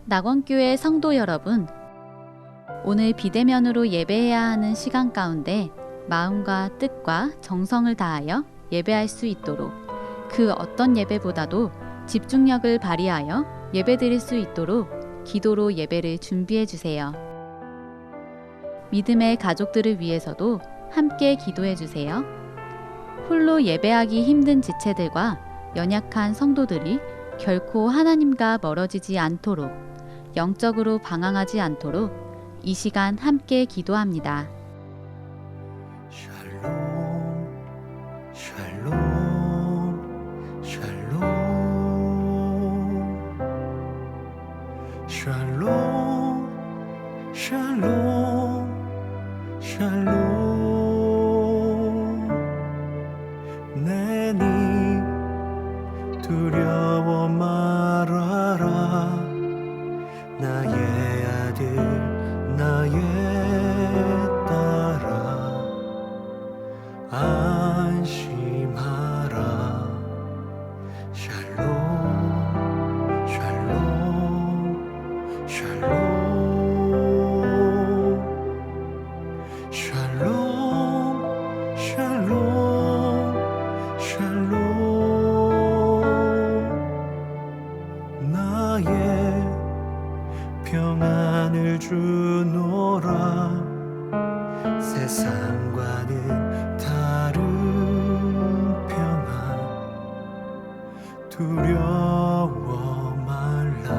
낙원교회 성도 여러분, 오늘 비대면으로 예배해야 하는 시간 가운데 마음과 뜻과 정성을 다하여 예배할 수 있도록 그 어떤 예배보다도 집중력을 발휘하여 예배드릴 수 있도록 기도로 예배를 준비해 주세요. 믿음의 가족들을 위해서도 함께 기도해 주세요. 홀로 예배하기 힘든 지체들과 연약한 성도들이 결코 하나님과 멀어지지 않도록, 영적으로 방황하지 않도록 이 시간 함께 기도합니다. 샬롬, 샬롬, 샬롬, 샬롬, 샬롬, 샬롬. 내니 두려워 말아라. 나의 아들, 나의 딸아, 안심하라. 샬롬, 샬롬, 샬롬, 샬롬, 샬롬, 샬롬. 나의 평안을 주노라. 세상과는 다른 평안, 두려워 말라.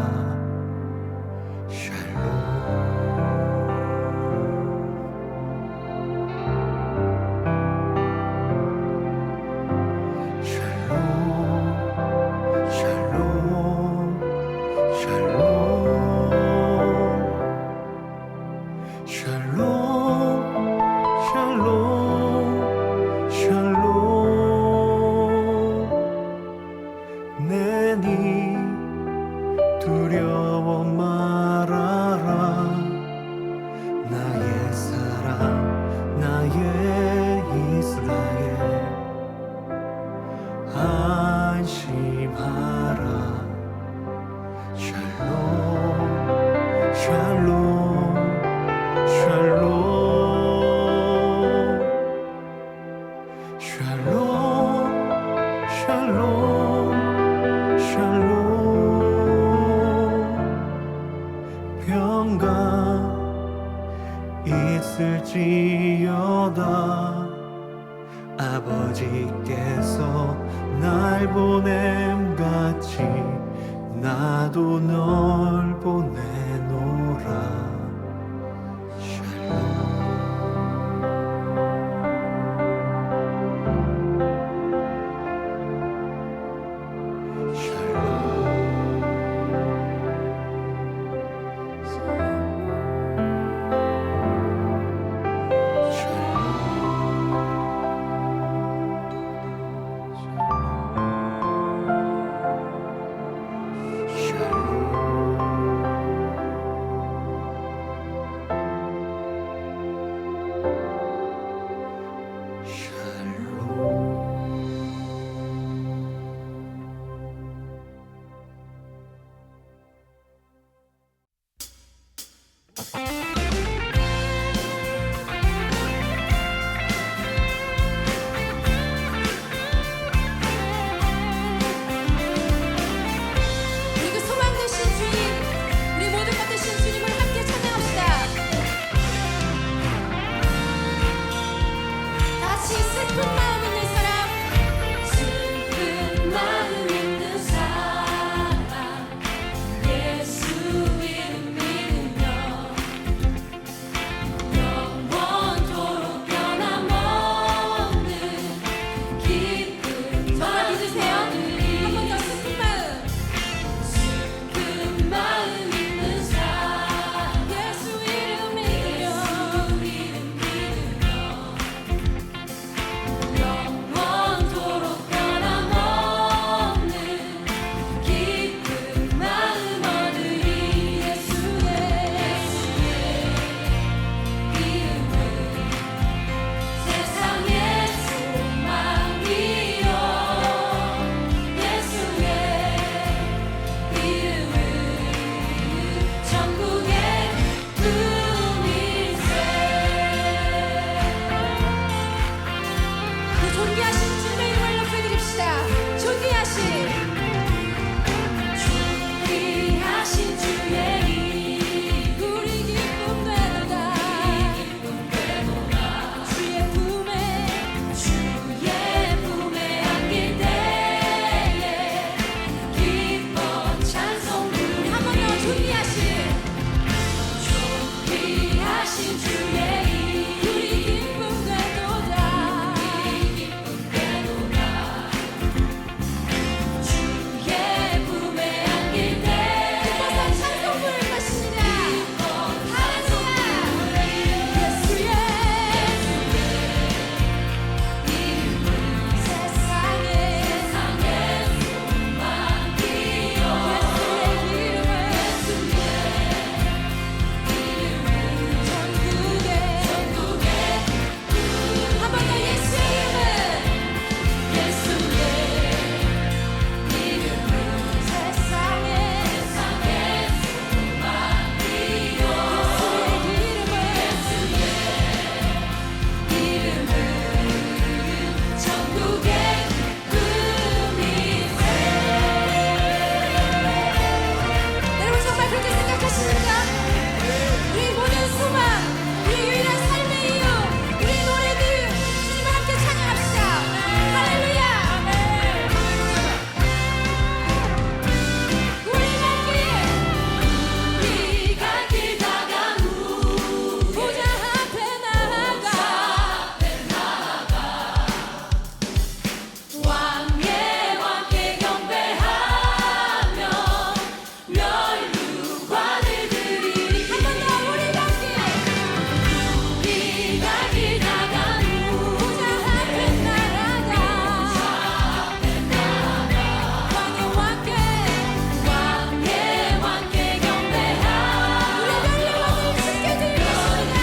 샬롬, 샬롬, 샬롬, 샬롬, 샬롬, 샬롬, 샬롬. 내니 두려워 말아라. 나의 사랑, 나의 이스라엘, 안심하라. 샬롬, 샬롬, 샬롬, 샬롬, 샬롬, 샬롬. 평강 있을지어다. 아버지께서 날 보냄같이 나도 널 보내노라. 샬롬, 존귀하신 주님의 이름을 높여드립시다. 존귀하신 주의 이름 우리 기쁨 되도다. 주의 품에 안길 때에 기뻐 찬송 부르리. 한 번 더 존귀하신 주의 이름 우리 기쁨 되도다. 주의 품에 안길 때 기뻐서 찬송 부를 것입니다. 할렐루야. 예수의 세상에 소망이여. 한 번 더 예수의 이름은 세상에 소망이여. 예수의 이름은 천국의 꿈이세. 여러분 정말 그렇게 생각하십니까? 우리 모든 소망, 우리 유일한 삶의 이유, 우리 노래들 주님과 함께 찬양합시다. 할렐루야. 우리 갈 길 다가무 보좌 앞에 나아가 왕의 경배하며 멸류관을 드리리. 한 번 더 우리 갈 길 다가무 보좌 앞에 나아가 왕의 경배하며 우리 멸류관을 주께 드릴 것입니다.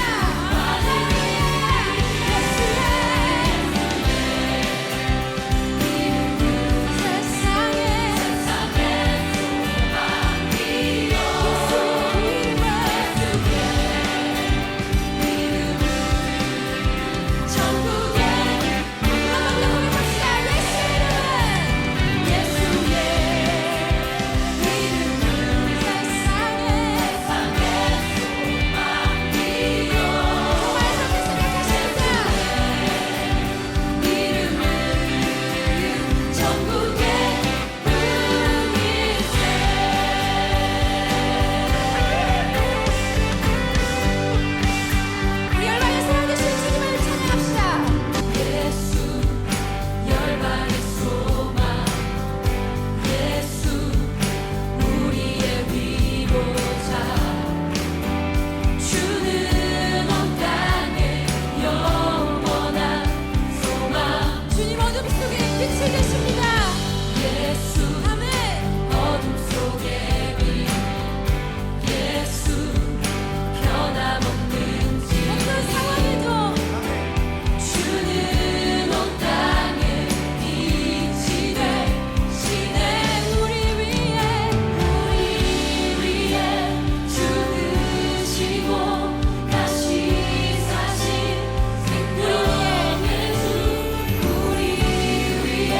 우리 열방에 살아계신 주님을 찬양합시다. 예수 열방의 소망, 예수 우리의 위로자, 주는 온 땅에 영원한 소망. 주님 어둠 속에 빛이 되십니다. 예수 아멘. 어둠 속에 빛 예수 변함없는 지 어떤 상황에도 주는 온 땅에 빛이 되시네. 우리 위에 주 드시고 다시 사신 생명의 주 우리 위에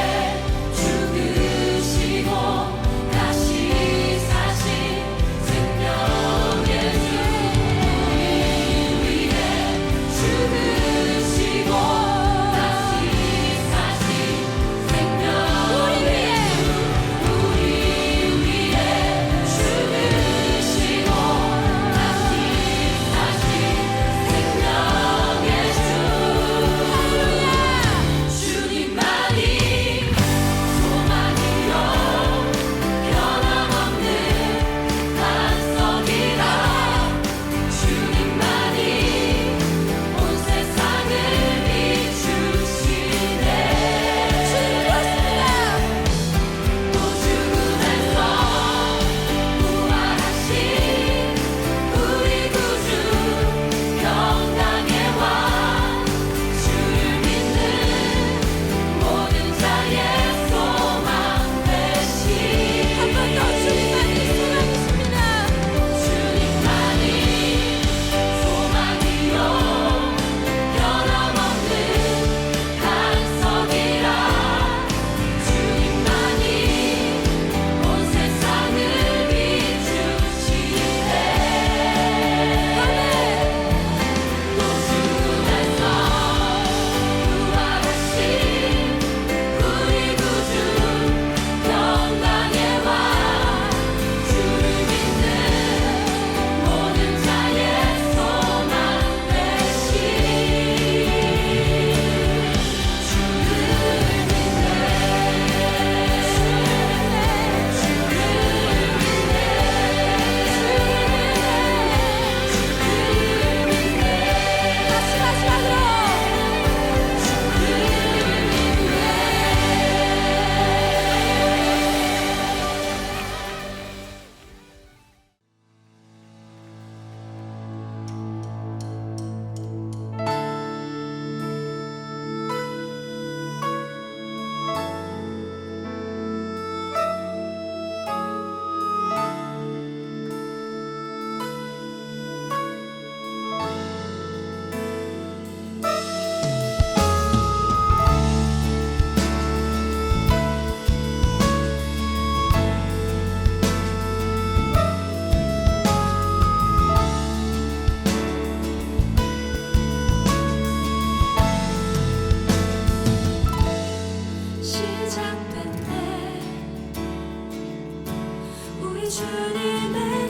주님의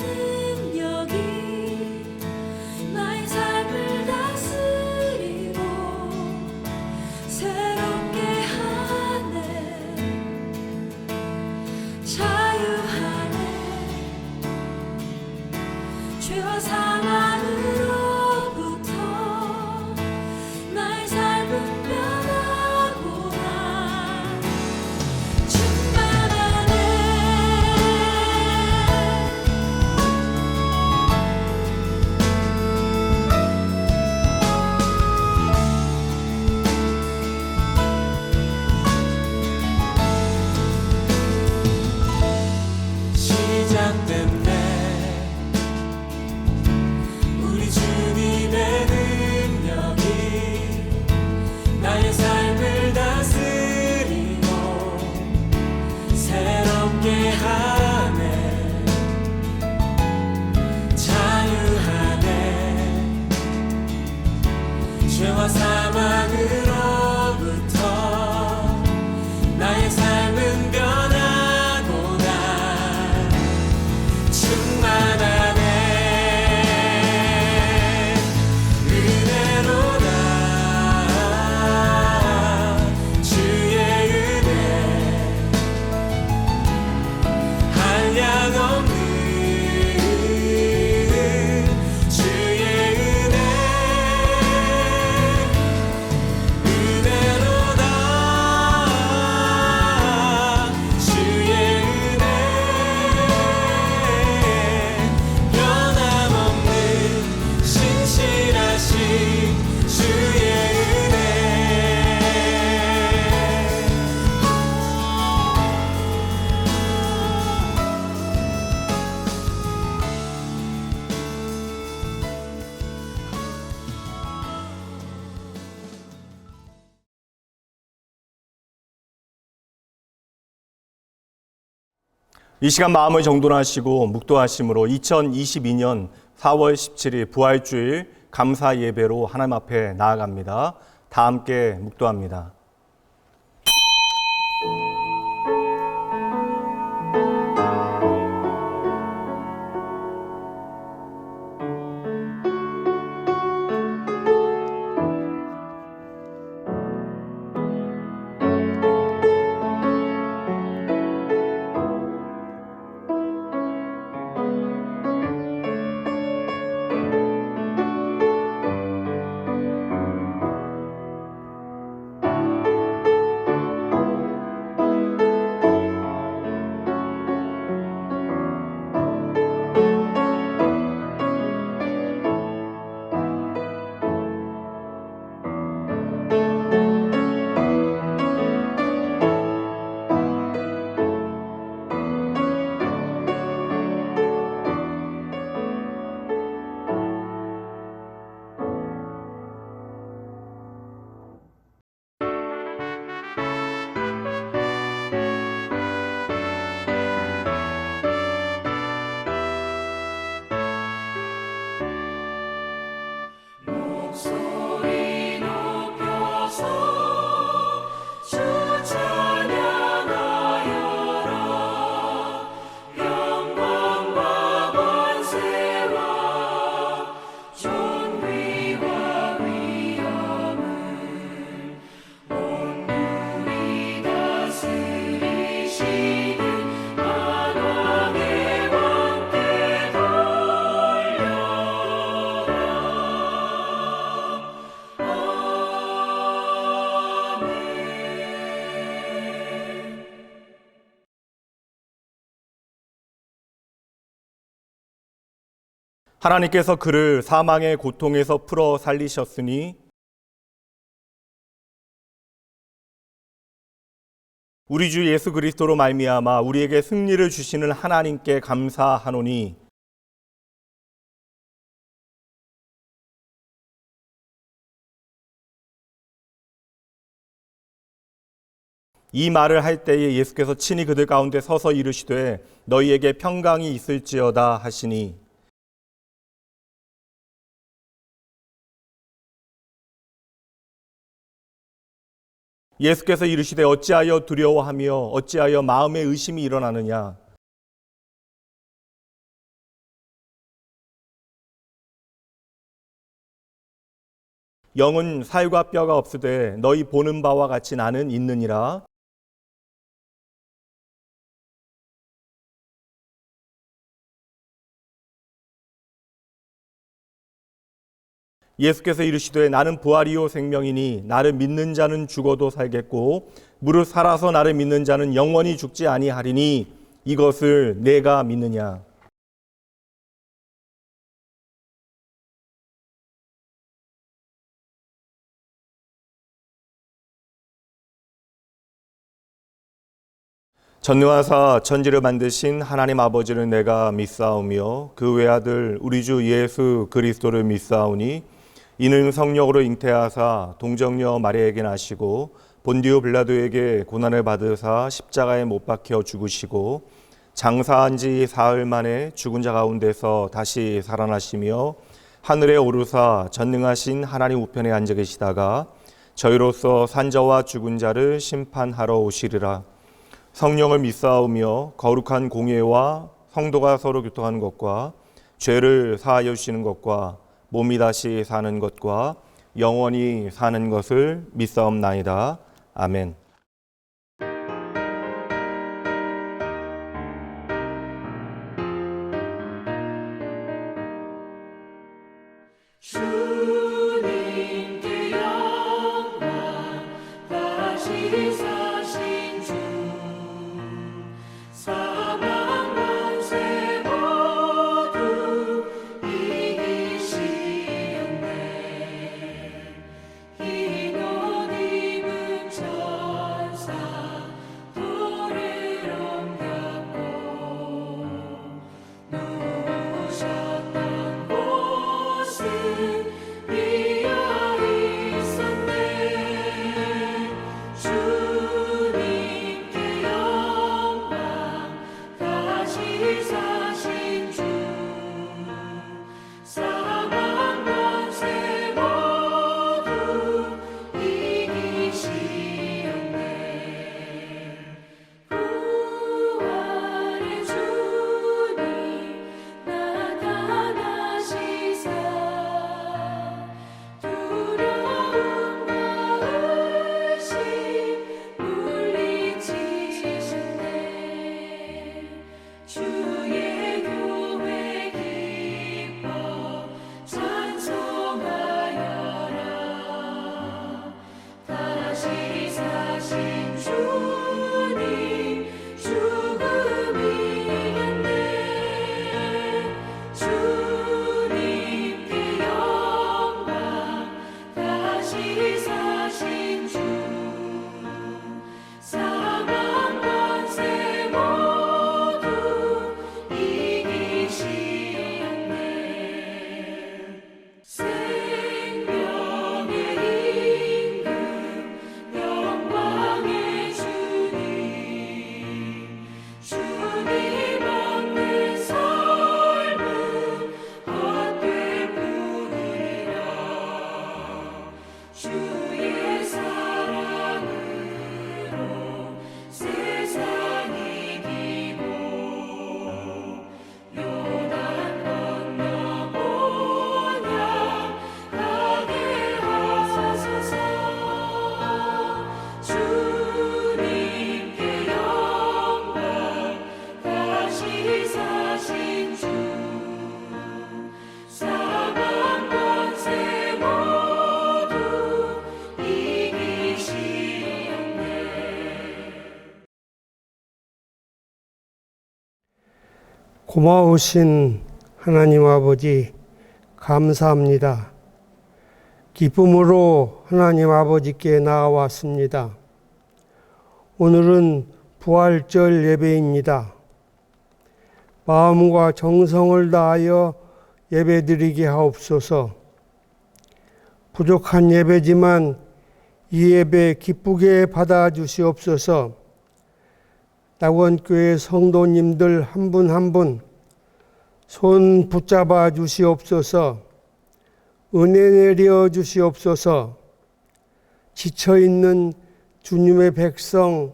능력이 나의 삶을 다스리고 새롭게 하네. 자유하네. 죄와 사망으로부터 나의 삶은 변하구나. 충만하네. 시작된 때 우리 주님의 능력이 나의 삶을 다스리고 새롭게 하네. 자유하네. 죄와 사망으로부터 나의 삶은 변하구나. 충만하네. 은혜로다. 주의 은혜 한량없는 주의 은혜. 은혜로다. 주의 은혜 변함없는 신실하신 주의 은혜. 이 시간 마음을 정돈하시고 묵도하심으로 2022년 4월 17일 부활주일 감사 예배로 하나님 앞에 나아갑니다. 다 함께 묵도합니다. 소리 높여서 주 찬양하여라. 영광과 권세와 존귀와 위엄을 온누리 다스리시는 만왕의 왕께 돌려라. 하나님께서 그를 사망의 고통에서 풀어 살리셨으니 우리 주 예수 그리스도로 말미암아 우리에게 승리를 주시는 하나님께 감사하노니 이 말을 할 때에 예수께서 친히 그들 가운데 서서 이르시되 너희에게 평강이 있을지어다 하시니 예수께서 이르시되 어찌하여 두려워하며 어찌하여 마음에 의심이 일어나느냐 영은 살과 뼈가 없으되 너희 보는 바와 같이 나는 있느니라. 예수께서 이르시되 나는 부활이요 생명이니 나를 믿는 자는 죽어도 살겠고 무릇 살아서 나를 믿는 자는 영원히 죽지 아니하리니 이것을 내가 믿느냐. 전능하사 천지를 만드신 하나님 아버지를 내가 믿사오며 그 외아들 우리 주 예수 그리스도를 믿사오니 이는 성령으로 잉태하사 동정녀 마리아에게 나시고 본디오 빌라도에게 고난을 받으사 십자가에 못 박혀 죽으시고 장사한 지 사흘 만에 죽은 자 가운데서 다시 살아나시며 하늘에 오르사 전능하신 하나님 우편에 앉아 계시다가 저희로서 산자와 죽은 자를 심판하러 오시리라. 성령을 믿사오며 거룩한 공예와 성도가 서로 교통하는 것과 죄를 사하여 주시는 것과 몸이 다시 사는 것과 영원히 사는 것을 믿사옵나이다. 아멘. 주님께 영광 다시 사신 주 사망 권세 모두 이기시었네. 흰 옷 입은 천사 돌을 옮겼고 누우셨던 곳은 비어 있었네. 주님께 영광 다시 사신 주 사망 권세 모두 이기시었네. 부활의 주님 나타나시사 두려움과 의심 물리치셨네. 주의 교회 기뻐 찬송하여라. 다시 사신 주님 죽음 이겼네. 주님께 영광 다시 사신 주 사망 권세 모두 이기시었네. 생명의 임금 영광의 주님 주님 없는 삶은 헛될 뿐이라. 주의 사랑으로 세상 이기고 요단 건너 본향 가게 하소서. 주님께 영광 다시 사신 주 사망 권세 모두 이기시었네. 고마우신 하나님 아버지 감사합니다. 기쁨으로 하나님 아버지께 나아왔습니다. 오늘은 부활절 예배입니다. 마음과 정성을 다하여 예배드리게 하옵소서. 부족한 예배지만 이 예배 기쁘게 받아주시옵소서. 낙원교회 성도님들 한 분 한 분 손 붙잡아 주시옵소서. 은혜 내려 주시옵소서. 지쳐있는 주님의 백성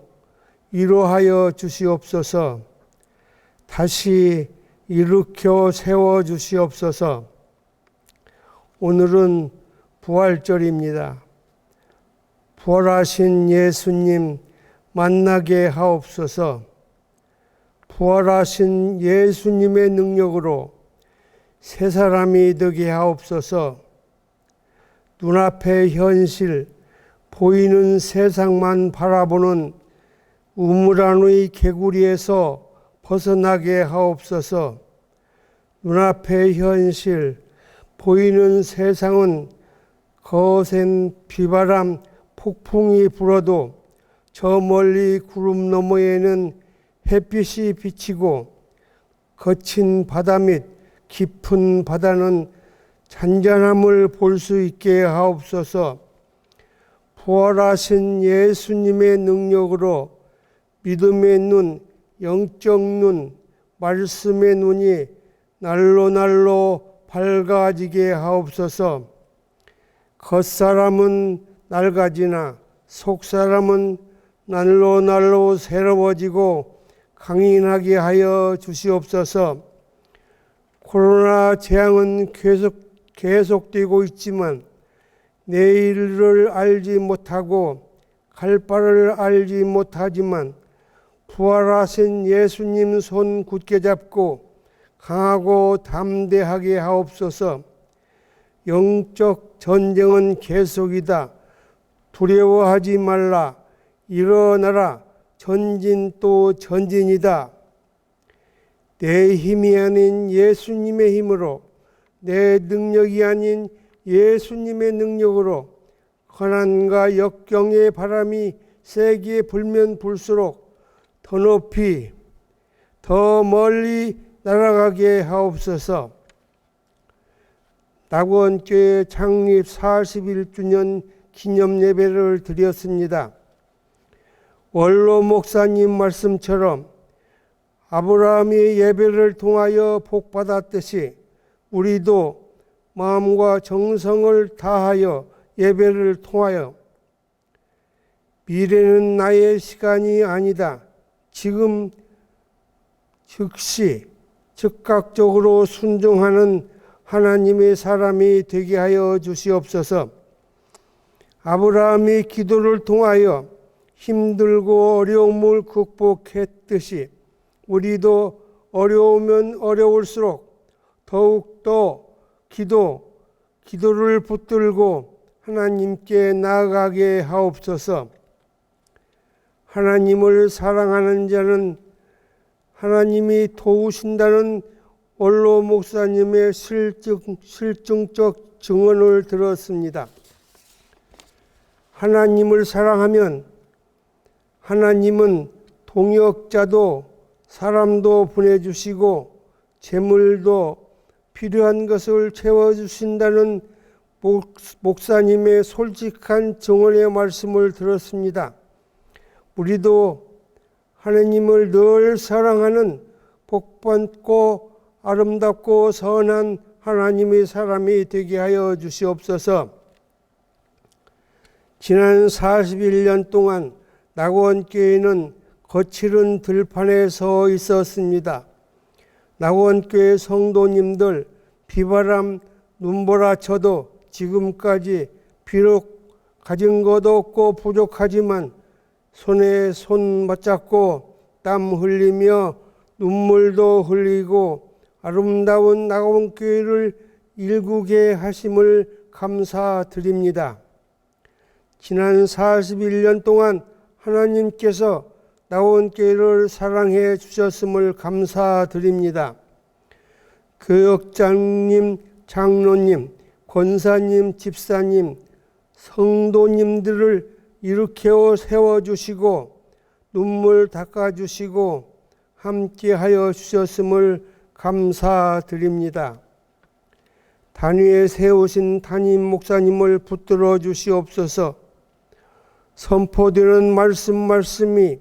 위로하여 주시옵소서. 다시 일으켜 세워 주시옵소서. 오늘은 부활절입니다. 부활하신 예수님 만나게 하옵소서. 부활하신 예수님의 능력으로 새 사람이 되게 하옵소서. 눈앞의 현실, 보이는 세상만 바라보는 우물 안의 개구리에서 벗어나게 하옵소서. 눈앞의 현실, 보이는 세상은 거센 비바람, 폭풍이 불어도 저 멀리 구름 너머에는 햇빛이 비치고 거친 바다 및 깊은 바다는 잔잔함을 볼 수 있게 하옵소서. 부활하신 예수님의 능력으로 믿음의 눈, 영적 눈, 말씀의 눈이 날로 밝아지게 하옵소서. 겉사람은 낡아지나 속사람은 날로 새로워지고 강인하게 하여 주시옵소서. 코로나 재앙은 계속되고 있지만 내일을 알지 못하고 갈 바를 알지 못하지만 부활하신 예수님 손 굳게 잡고 강하고 담대하게 하옵소서. 영적 전쟁은 계속이다. 두려워하지 말라. 일어나라. 전진 또 전진이다. 내 힘이 아닌 예수님의 힘으로, 내 능력이 아닌 예수님의 능력으로 고난과 역경의 바람이 세게 불면 불수록 더 높이, 더 멀리 날아가게 하옵소서. 낙원교회 창립 41주년 기념 예배를 드렸습니다. 원로 목사님 말씀처럼 아브라함이 예배를 통하여 복받았듯이 우리도 마음과 정성을 다하여 예배를 통하여 미래는 나의 시간이 아니다. 지금 즉시 즉각적으로 순종하는 하나님의 사람이 되게 하여 주시옵소서. 아브라함이 기도를 통하여 힘들고 어려움을 극복했듯이 우리도 어려우면 어려울수록 더욱더 기도를 붙들고 하나님께 나아가게 하옵소서. 하나님을 사랑하는 자는 하나님이 도우신다는 원로 목사님의 실증적 증언을 들었습니다. 하나님을 사랑하면 하나님은 동역자도 사람도 보내주시고 재물도 필요한 것을 채워주신다는 목사님의 솔직한 증언의 말씀을 들었습니다. 우리도 하나님을 늘 사랑하는 복받고 아름답고 선한 하나님의 사람이 되게 하여 주시옵소서. 지난 41년 동안 낙원교회는 거칠은 들판에 서 있었습니다. 낙원교회 성도님들 비바람 눈보라쳐도 지금까지 비록 가진 것 없고 부족하지만 손에 손 맞잡고 땀 흘리며 눈물도 흘리고 아름다운 낙원교회를 일구게 하심을 감사드립니다. 지난 41년 동안 하나님께서 낙원교회를 사랑해 주셨음을 감사드립니다. 교역장님, 장로님, 권사님, 집사님, 성도님들을 일으켜 세워주시고 눈물 닦아주시고 함께하여 주셨음을 감사드립니다. 단위에 세우신 담임 목사님을 붙들어 주시옵소서. 선포되는 말씀이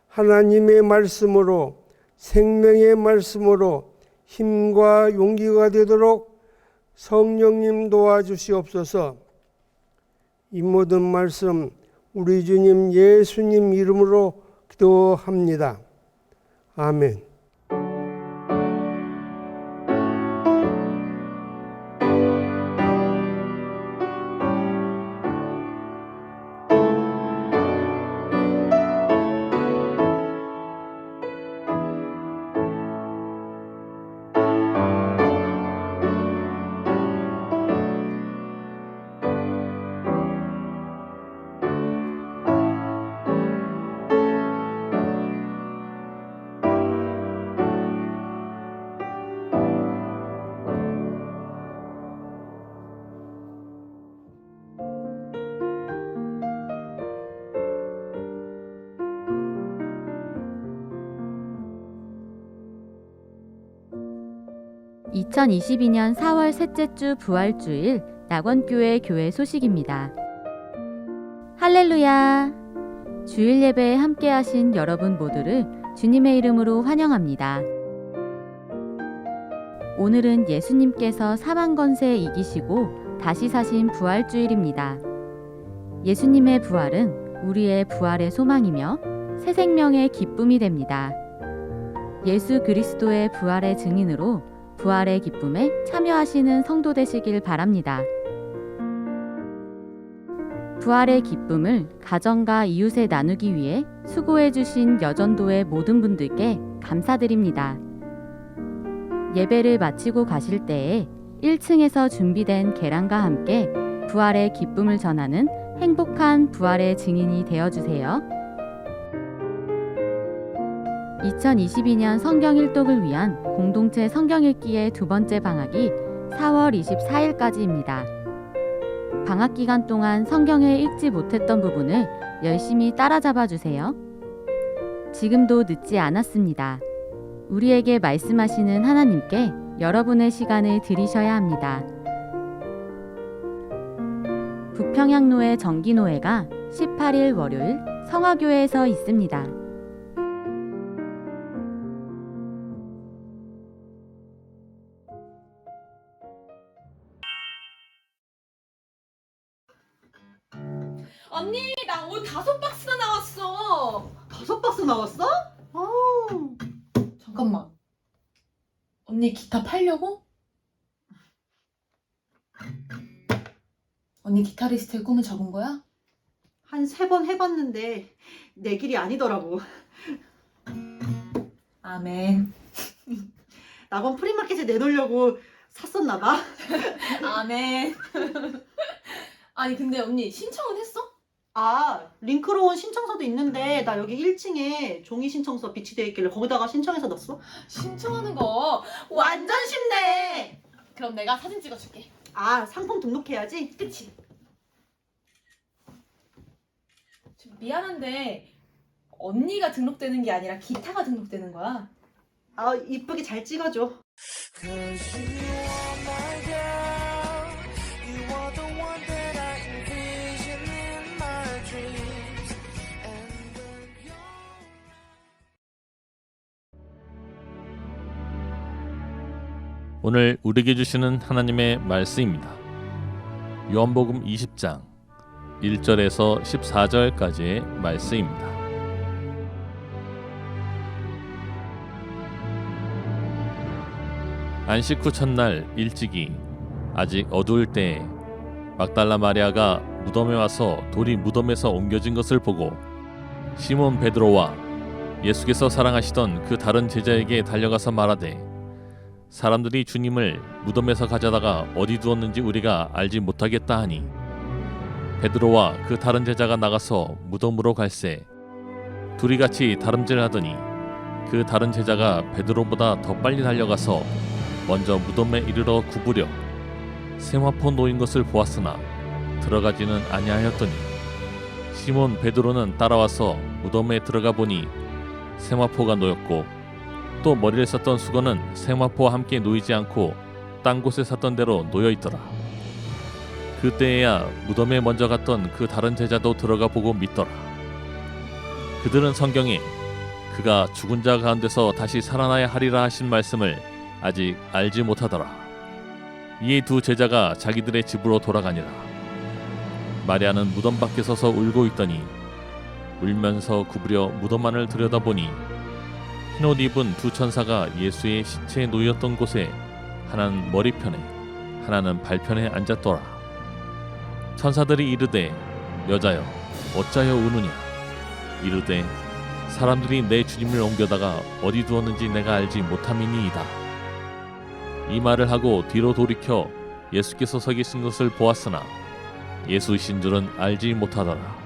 하나님의 말씀으로 생명의 말씀으로 힘과 용기가 되도록 성령님 도와주시옵소서. 이 모든 말씀 우리 주님 예수님 이름으로 기도합니다. 아멘. 2022년 4월 셋째 주 부활주일 낙원교회 교회 소식입니다. 할렐루야! 주일 예배에 함께하신 여러분 모두를 주님의 이름으로 환영합니다. 오늘은 예수님께서 사망 권세 이기시고 다시 사신 부활주일입니다. 예수님의 부활은 우리의 부활의 소망이며 새 생명의 기쁨이 됩니다. 예수 그리스도의 부활의 증인으로 부활의 기쁨에 참여하시는 성도 되시길 바랍니다. 부활의 기쁨을 가정과 이웃에 나누기 위해 수고해 주신 여전도의 모든 분들께 감사드립니다. 예배를 마치고 가실 때에 1층에서 준비된 계란과 함께 부활의 기쁨을 전하는 행복한 부활의 증인이 되어주세요. 2022년 성경 일독을 위한 공동체 성경 읽기의 두 번째 방학이 4월 24일까지입니다. 방학 기간 동안 성경에 읽지 못했던 부분을 열심히 따라잡아 주세요. 지금도 늦지 않았습니다. 우리에게 말씀하시는 하나님께 여러분의 시간을 드리셔야 합니다. 북평양로의 정기노회가 18일 월요일 성화교회에서 있습니다. 언니, 나 옷 5박스나 나왔어. 5박스 나왔어? 아우. 잠깐만. 언니 기타 팔려고? 언니 기타리스트의 꿈은 적은 거야? 한 3번 해봤는데 내 길이 아니더라고. 아멘. 낙원 프리마켓에 내놓으려고 샀었나 봐. 아멘. 아니 근데 언니 신청은 했어? 아, 링크로 온 신청서도 있는데 나 여기 1층에 종이 신청서 비치되어 있길래 거기다가 신청해서 넣었어. 신청하는 거 완전 쉽네. 그럼 내가 사진 찍어줄게. 아, 상품 등록해야지. 그치? 좀 미안한데 언니가 등록되는 게 아니라 기타가 등록되는 거야. 아, 이쁘게 잘 찍어줘. 오늘 우리에게 주시는 하나님의 말씀입니다. 요한복음 20장 1절에서 14절까지의 말씀입니다. 안식 후 첫날 일찍이 아직 어두울 때에 막달라 마리아가 무덤에 와서 돌이 무덤에서 옮겨진 것을 보고 시몬 베드로와 예수께서 사랑하시던 그 다른 제자에게 달려가서 말하되 사람들이 주님을 무덤에서 가져다가 어디 두었는지 우리가 알지 못하겠다 하니 베드로와 그 다른 제자가 나가서 무덤으로 갈새 둘이 같이 다름질하더니 그 다른 제자가 베드로보다 더 빨리 달려가서 먼저 무덤에 이르러 구부려 세마포 놓인 것을 보았으나 들어가지는 아니하였더니 시몬 베드로는 따라와서 무덤에 들어가 보니 세마포가 놓였고 또 머리를 썼던 수건은 세마포와 함께 놓이지 않고 딴 곳에 샀던 대로 놓여 있더라. 그때에야 무덤에 먼저 갔던 그 다른 제자도 들어가 보고 믿더라. 그들은 성경에 그가 죽은 자 가운데서 다시 살아나야 하리라 하신 말씀을 아직 알지 못하더라. 이에 두 제자가 자기들의 집으로 돌아가니라. 마리아는 무덤 밖에 서서 울고 있더니 울면서 구부려 무덤 안을 들여다보니 흰옷 입은 두 천사가 예수의 시체에 놓였던 곳에 하나는 머리편에 하나는 발편에 앉았더라. 천사들이 이르되 여자여 어찌하여 우느냐 이르되 사람들이 내 주님을 옮겨다가 어디 두었는지 내가 알지 못함이니이다. 이 말을 하고 뒤로 돌이켜 예수께서 서 계신 것을 보았으나 예수이신 줄은 알지 못하더라.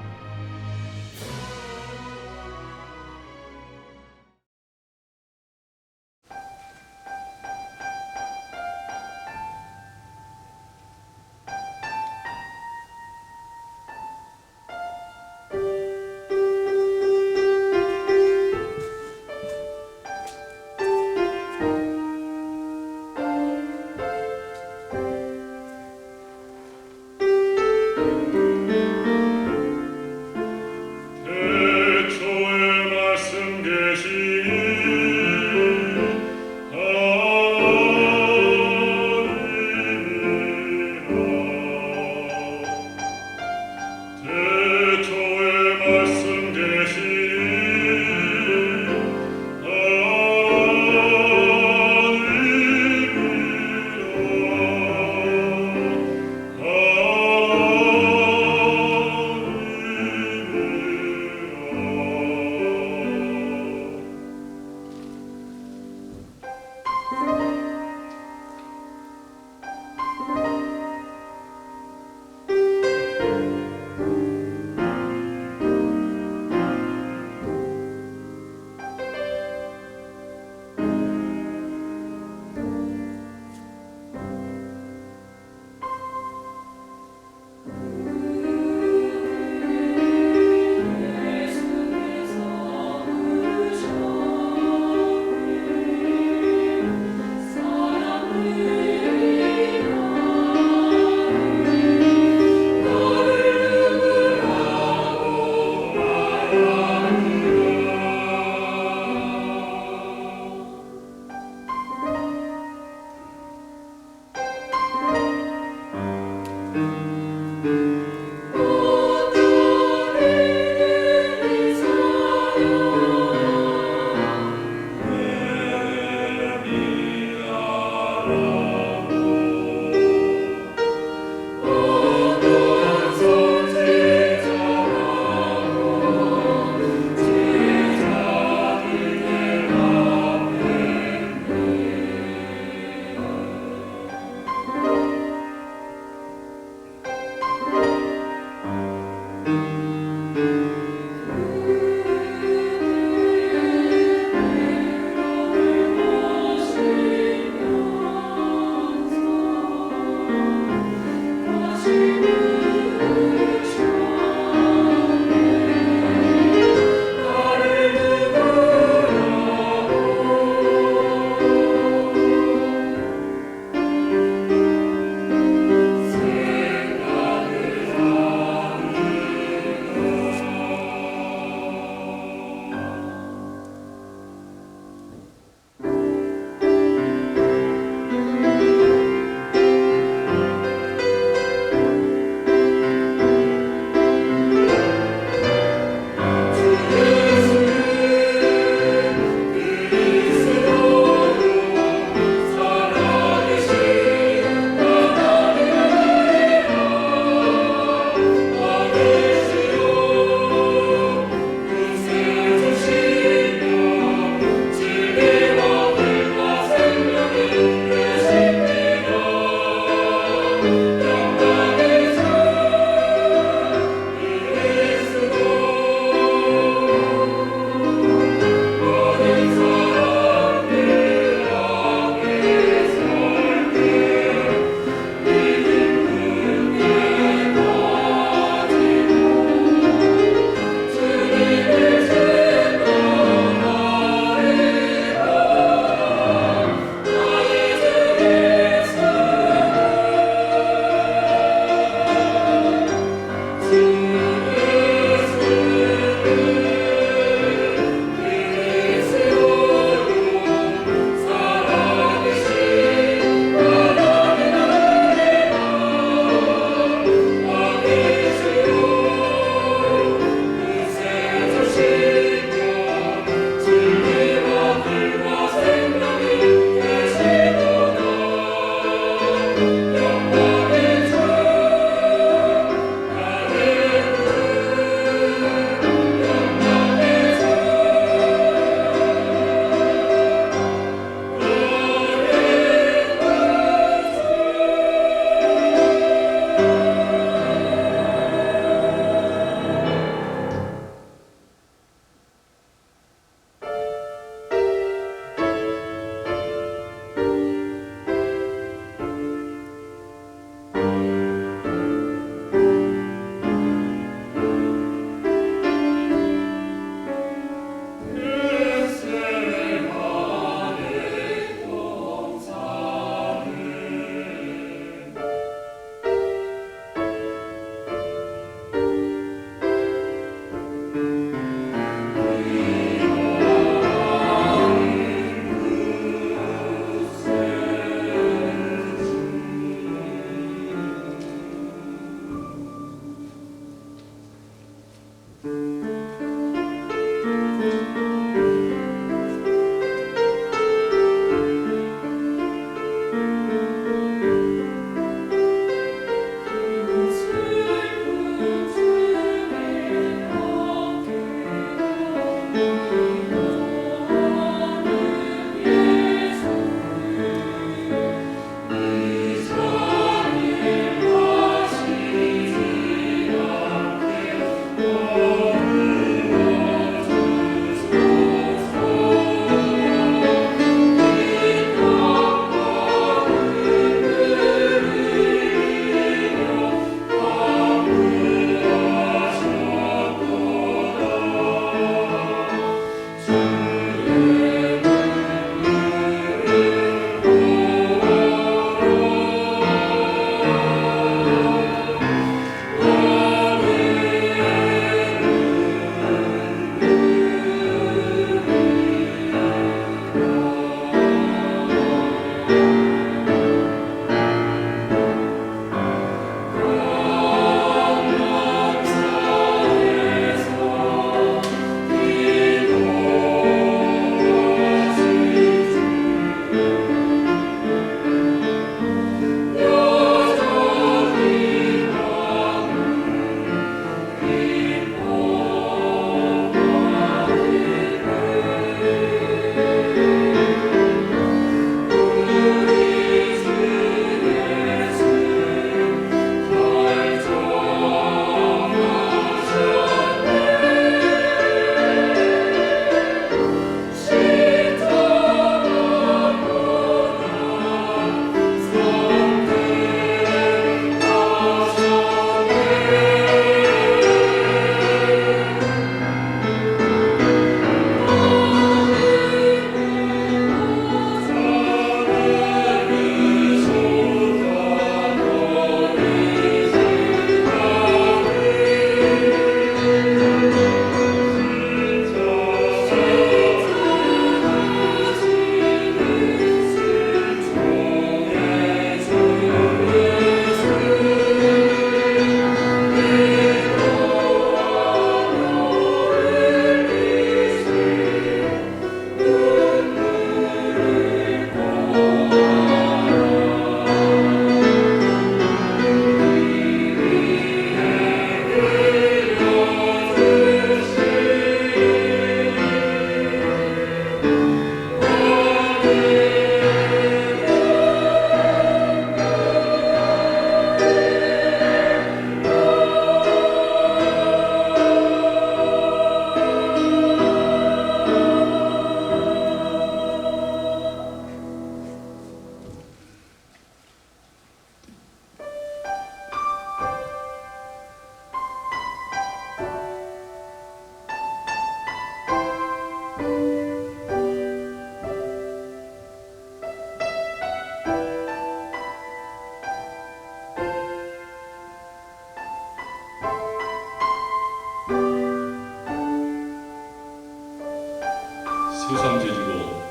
세상 죄지고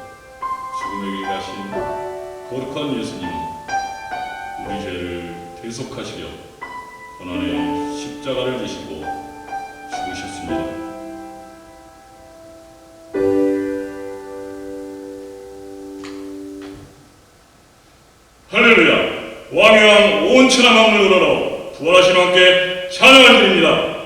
죽음의 길 가신 거룩한 예수님이 우리 죄를 대속하시려 고난의 십자가를 지시고 죽으셨습니다. 할렐루야! 왕의 왕 온 천하 만물을 우러러 부활하신 왕께 찬양을 드립니다.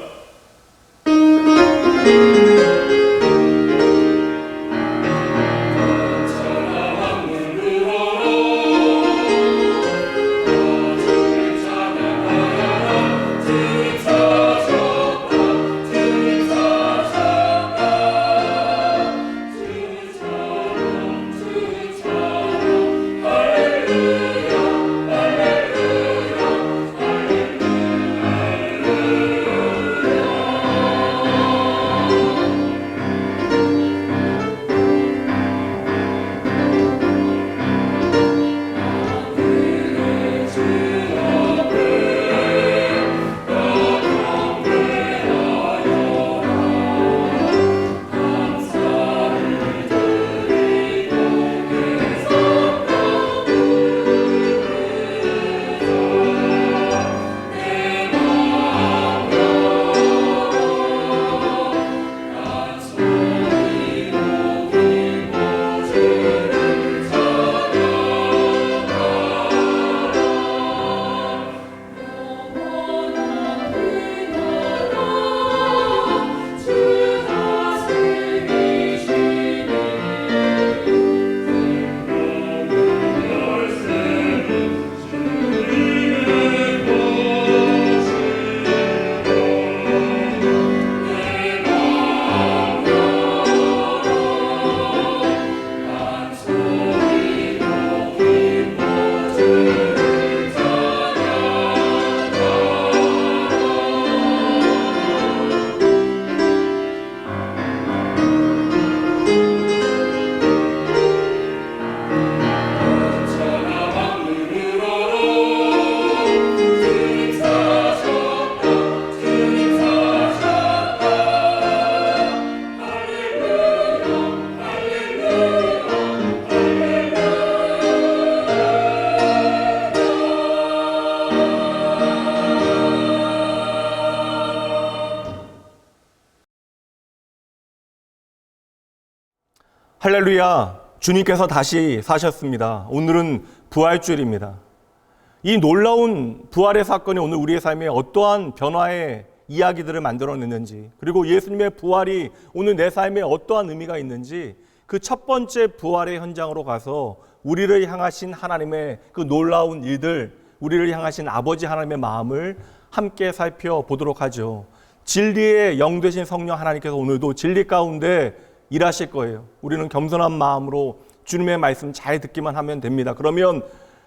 할렐루야, 주님께서 다시 사셨습니다. 오늘은 부활주일입니다. 이 놀라운 부활의 사건이 오늘 우리의 삶에 어떠한 변화의 이야기들을 만들어냈는지, 그리고 예수님의 부활이 오늘 내 삶에 어떠한 의미가 있는지, 그 첫 번째 부활의 현장으로 가서 우리를 향하신 하나님의 그 놀라운 일들, 우리를 향하신 아버지 하나님의 마음을 함께 살펴보도록 하죠. 진리의 영 되신 성령 하나님께서 오늘도 진리 가운데 일하실 거예요. 우리는 겸손한 마음으로 주님의 말씀 잘 듣기만 하면 됩니다. 그러면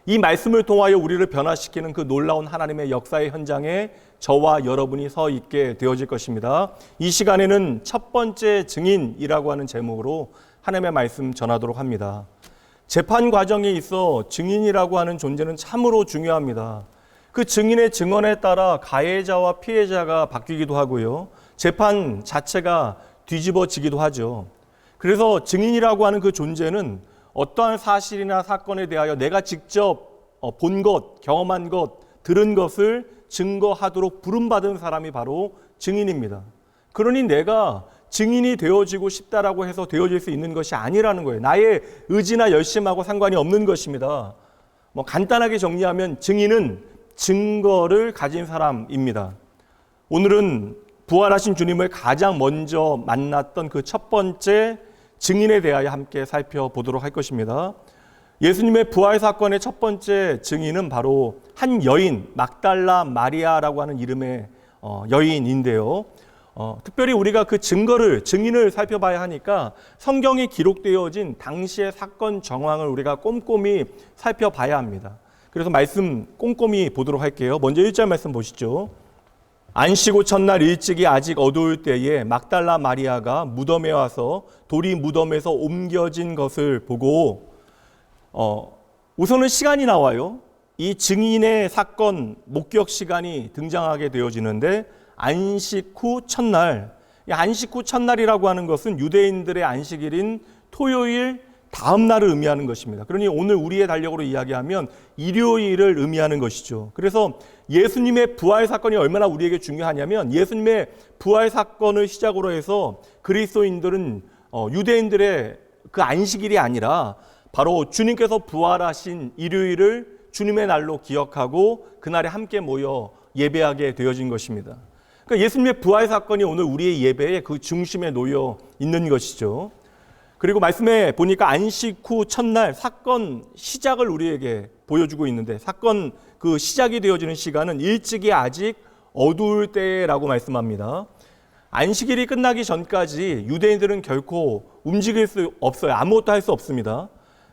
이 말씀을 통하여 우리를 변화시키는 그 놀라운 하나님의 역사의 현장에 저와 여러분이 서 있게 되어질 것입니다. 이 시간에는 첫 번째 증인이라고 하는 제목으로 하나님의 말씀 전하도록 합니다. 재판 과정에 있어 증인이라고 하는 존재는 참으로 중요합니다. 그 증인의 증언에 따라 가해자와 피해자가 바뀌기도 하고요. 재판 자체가 뒤집어지기도 하죠. 그래서 증인이라고 하는 그 존재는 어떠한 사실이나 사건에 대하여 내가 직접 본 것, 경험한 것, 들은 것을 증거하도록 부름받은 사람이 바로 증인입니다. 그러니 내가 증인이 되어지고 싶다라고 해서 되어질 수 있는 것이 아니라는 거예요. 나의 의지나 열심하고 상관이 없는 것입니다. 간단하게 정리하면 증인은 증거를 가진 사람입니다. 오늘은 부활하신 주님을 가장 먼저 만났던 그 첫 번째 증인에 대하여 함께 살펴보도록 할 것입니다. 예수님의 부활 사건의 첫 번째 증인은 바로 한 여인, 막달라 마리아라고 하는 이름의 여인인데요. 특별히 우리가 그 증인을 살펴봐야 하니까 성경에 기록되어진 당시의 사건 정황을 우리가 꼼꼼히 살펴봐야 합니다. 그래서 말씀 꼼꼼히 보도록 할게요. 먼저 1절 말씀 보시죠. 안식 후 첫날 일찍이 아직 어두울 때에 막달라 마리아가 무덤에 와서 돌이 무덤에서 옮겨진 것을 보고 우선은 시간이 나와요. 이 증인의 사건 목격 시간이 등장하게 되어지는데 안식 후 첫날, 안식 후 첫날이라고 하는 것은 유대인들의 안식일인 토요일 다음 날을 의미하는 것입니다. 그러니 오늘 우리의 달력으로 이야기하면 일요일을 의미하는 것이죠. 그래서 예수님의 부활 사건이 얼마나 우리에게 중요하냐면 예수님의 부활 사건을 시작으로 해서 그리스도인들은 유대인들의 그 안식일이 아니라 바로 주님께서 부활하신 일요일을 주님의 날로 기억하고 그날에 함께 모여 예배하게 되어진 것입니다. 그러니까 예수님의 부활 사건이 오늘 우리의 예배의 그 중심에 놓여 있는 것이죠. 그리고 말씀에 보니까 안식 후 첫날 사건 시작을 우리에게 보여주고 있는데 사건 그 시작이 되어지는 시간은 일찍이 아직 어두울 때라고 말씀합니다. 안식일이 끝나기 전까지 유대인들은 결코 움직일 수 없어요. 아무것도 할 수 없습니다.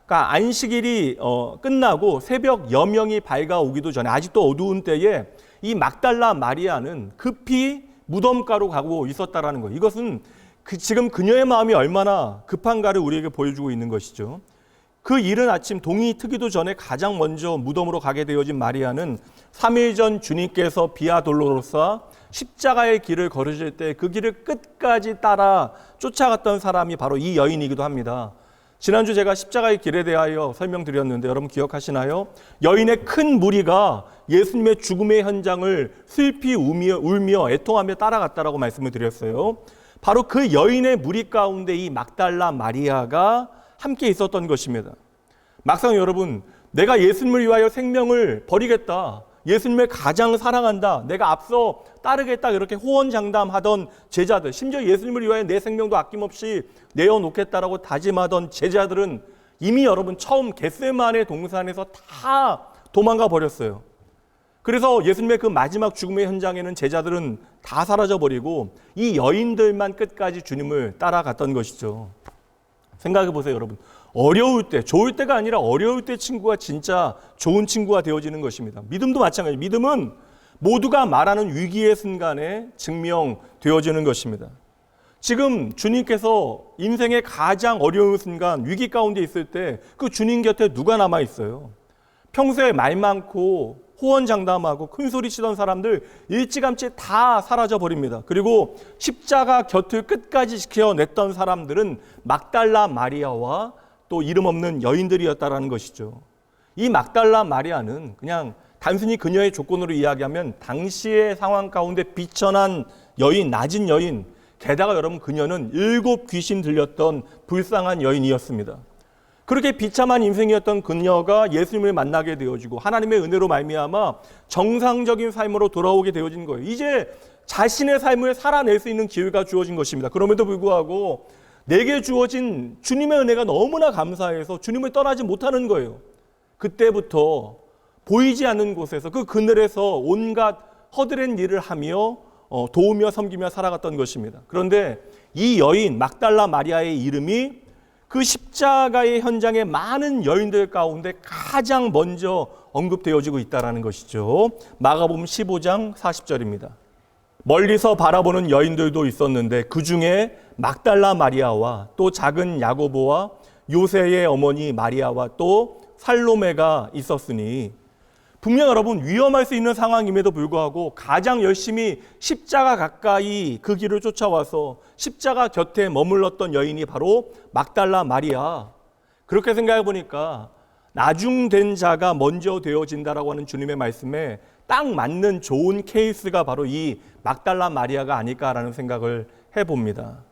그러니까 안식일이 끝나고 새벽 여명이 밝아오기도 전에 아직도 어두운 때에 이 막달라 마리아는 급히 무덤가로 가고 있었다라는 거예요. 이것은 지금 그녀의 마음이 얼마나 급한가를 우리에게 보여주고 있는 것이죠. 그 이른 아침 동이 트기도 전에 가장 먼저 무덤으로 가게 되어진 마리아는 3일 전 주님께서 비아 돌로로사 십자가의 길을 걸으실 때 그 길을 끝까지 따라 쫓아갔던 사람이 바로 이 여인이기도 합니다. 지난주 제가 십자가의 길에 대하여 설명드렸는데 여러분 기억하시나요? 여인의 큰 무리가 예수님의 죽음의 현장을 슬피 울며 애통하며 따라갔다라고 말씀을 드렸어요. 바로 그 여인의 무리 가운데 이 막달라 마리아가 함께 있었던 것입니다. 막상 여러분, 내가 예수님을 위하여 생명을 버리겠다, 예수님을 가장 사랑한다, 내가 앞서 따르겠다 이렇게 호언장담하던 제자들, 심지어 예수님을 위하여 내 생명도 아낌없이 내어놓겠다라고 다짐하던 제자들은 이미 여러분 처음 겟세마네 동산에서 다 도망가 버렸어요. 그래서 예수님의 그 마지막 죽음의 현장에는 제자들은 다 사라져버리고 이 여인들만 끝까지 주님을 따라갔던 것이죠. 생각해 보세요, 여러분. 어려울 때, 좋을 때가 아니라 어려울 때 친구가 진짜 좋은 친구가 되어지는 것입니다. 믿음도 마찬가지예요. 믿음은 모두가 말하는 위기의 순간에 증명되어지는 것입니다. 지금 주님께서 인생의 가장 어려운 순간, 위기 가운데 있을 때 그 주님 곁에 누가 남아 있어요? 평소에 말 많고 호언장담하고 큰소리 치던 사람들 일찌감치 다 사라져 버립니다. 그리고 십자가 곁을 끝까지 지켜냈던 사람들은 막달라 마리아와 또 이름 없는 여인들이었다라는 것이죠. 이 막달라 마리아는 그냥 단순히 그녀의 조건으로 이야기하면 당시의 상황 가운데 비천한 여인, 낮은 여인, 게다가 여러분 그녀는 7 귀신 들렸던 불쌍한 여인이었습니다. 그렇게 비참한 인생이었던 그녀가 예수님을 만나게 되어지고 하나님의 은혜로 말미암아 정상적인 삶으로 돌아오게 되어진 거예요. 이제 자신의 삶을 살아낼 수 있는 기회가 주어진 것입니다. 그럼에도 불구하고 내게 주어진 주님의 은혜가 너무나 감사해서 주님을 떠나지 못하는 거예요. 그때부터 보이지 않는 곳에서 그 그늘에서 온갖 허드렛 일을 하며 도우며 섬기며 살아갔던 것입니다. 그런데 이 여인 막달라 마리아의 이름이 그 십자가의 현장의 많은 여인들 가운데 가장 먼저 언급되어지고 있다는 것이죠. 마가복음 15장 40절입니다. 멀리서 바라보는 여인들도 있었는데 그 중에 막달라 마리아와 또 작은 야고보와 요새의 어머니 마리아와 또 살로메가 있었으니, 분명 여러분 위험할 수 있는 상황임에도 불구하고 가장 열심히 십자가 가까이 그 길을 쫓아와서 십자가 곁에 머물렀던 여인이 바로 막달라 마리아. 그렇게 생각해 보니까 나중된 자가 먼저 되어진다라고 하는 주님의 말씀에 딱 맞는 좋은 케이스가 바로 이 막달라 마리아가 아닐까라는 생각을 해봅니다.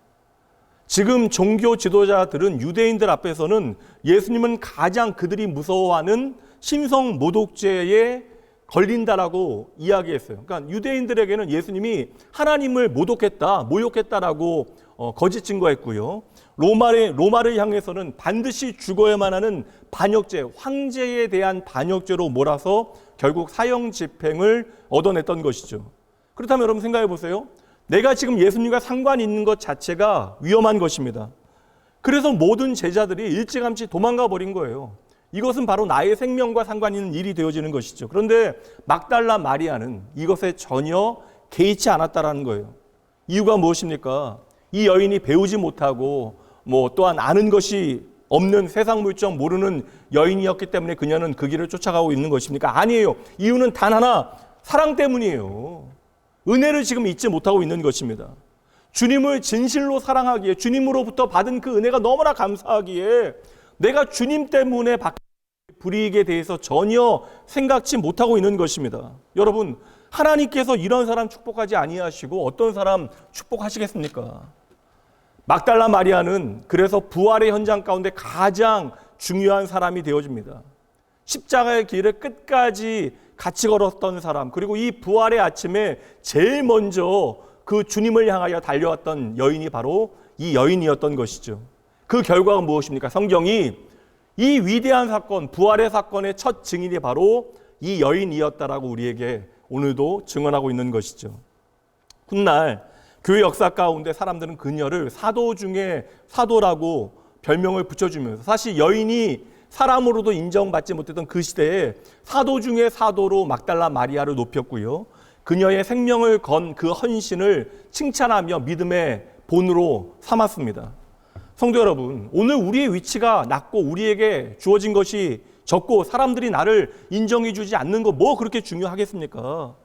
지금 종교 지도자들은 유대인들 앞에서는 예수님은 가장 그들이 무서워하는 신성 모독죄에 걸린다라고 이야기했어요. 그러니까 유대인들에게는 예수님이 하나님을 모독했다, 모욕했다라고 거짓 증거했고요. 로마를 향해서는 반드시 죽어야만 하는 반역죄, 황제에 대한 반역죄로 몰아서 결국 사형 집행을 얻어냈던 것이죠. 그렇다면 여러분 생각해 보세요. 내가 지금 예수님과 상관이 있는 것 자체가 위험한 것입니다. 그래서 모든 제자들이 일찌감치 도망가 버린 거예요. 이것은 바로 나의 생명과 상관 있는 일이 되어지는 것이죠. 그런데 막달라 마리아는 이것에 전혀 개의치 않았다라는 거예요. 이유가 무엇입니까? 이 여인이 배우지 못하고 또한 아는 것이 없는 세상 물정 모르는 여인이었기 때문에 그녀는 그 길을 쫓아가고 있는 것입니까? 아니에요. 이유는 단 하나, 사랑 때문이에요. 은혜를 지금 잊지 못하고 있는 것입니다. 주님을 진실로 사랑하기에, 주님으로부터 받은 그 은혜가 너무나 감사하기에 내가 주님 때문에 받는 불이익에 대해서 전혀 생각지 못하고 있는 것입니다. 여러분, 하나님께서 이런 사람 축복하지 아니하시고 어떤 사람 축복하시겠습니까? 막달라 마리아는 그래서 부활의 현장 가운데 가장 중요한 사람이 되어집니다. 십자가의 길을 끝까지 같이 걸었던 사람, 그리고 이 부활의 아침에 제일 먼저 그 주님을 향하여 달려왔던 여인이 바로 이 여인이었던 것이죠. 그 결과가 무엇입니까? 성경이 이 위대한 사건, 부활의 사건의 첫 증인이 바로 이 여인이었다라고 우리에게 오늘도 증언하고 있는 것이죠. 훗날 교회 역사 가운데 사람들은 그녀를 사도 중에 사도라고 별명을 붙여주면서, 사실 여인이 사람으로도 인정받지 못했던 그 시대에 사도 중에 사도로 막달라 마리아를 높였고요. 그녀의 생명을 건 그 헌신을 칭찬하며 믿음의 본으로 삼았습니다. 성도 여러분, 오늘 우리의 위치가 낮고 우리에게 주어진 것이 적고 사람들이 나를 인정해 주지 않는 거 뭐 그렇게 중요하겠습니까?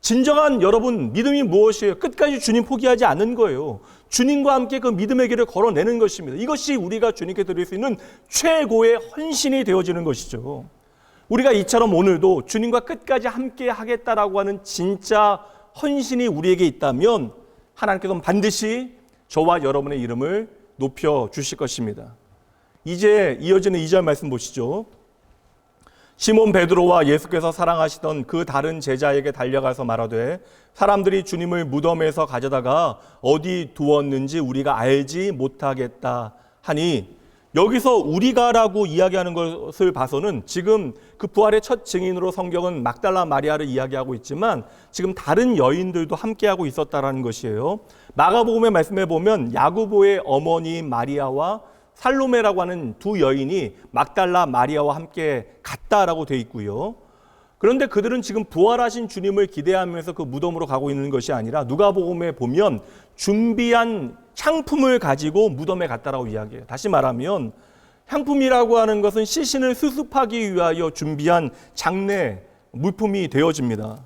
진정한 여러분 믿음이 무엇이에요? 끝까지 주님 포기하지 않는 거예요. 주님과 함께 그 믿음의 길을 걸어내는 것입니다. 이것이 우리가 주님께 드릴 수 있는 최고의 헌신이 되어지는 것이죠. 우리가 이처럼 오늘도 주님과 끝까지 함께 하겠다라고 하는 진짜 헌신이 우리에게 있다면 하나님께서는 반드시 저와 여러분의 이름을 높여 주실 것입니다. 이제 이어지는 2절 말씀 보시죠. 시몬 베드로와 예수께서 사랑하시던 그 다른 제자에게 달려가서 말하되 사람들이 주님을 무덤에서 가져다가 어디 두었는지 우리가 알지 못하겠다 하니, 여기서 우리가라고 이야기하는 것을 봐서는 지금 그 부활의 첫 증인으로 성경은 막달라 마리아를 이야기하고 있지만 지금 다른 여인들도 함께하고 있었다라는 것이에요. 마가복음의 말씀에 보면 야고보의 어머니 마리아와 살로메라고 하는 두 여인이 막달라 마리아와 함께 갔다라고 되어 있고요. 그런데 그들은 지금 부활하신 주님을 기대하면서 그 무덤으로 가고 있는 것이 아니라 누가복음에 보면 준비한 향품을 가지고 무덤에 갔다라고 이야기해요. 다시 말하면 향품이라고 하는 것은 시신을 수습하기 위하여 준비한 장례 물품이 되어집니다.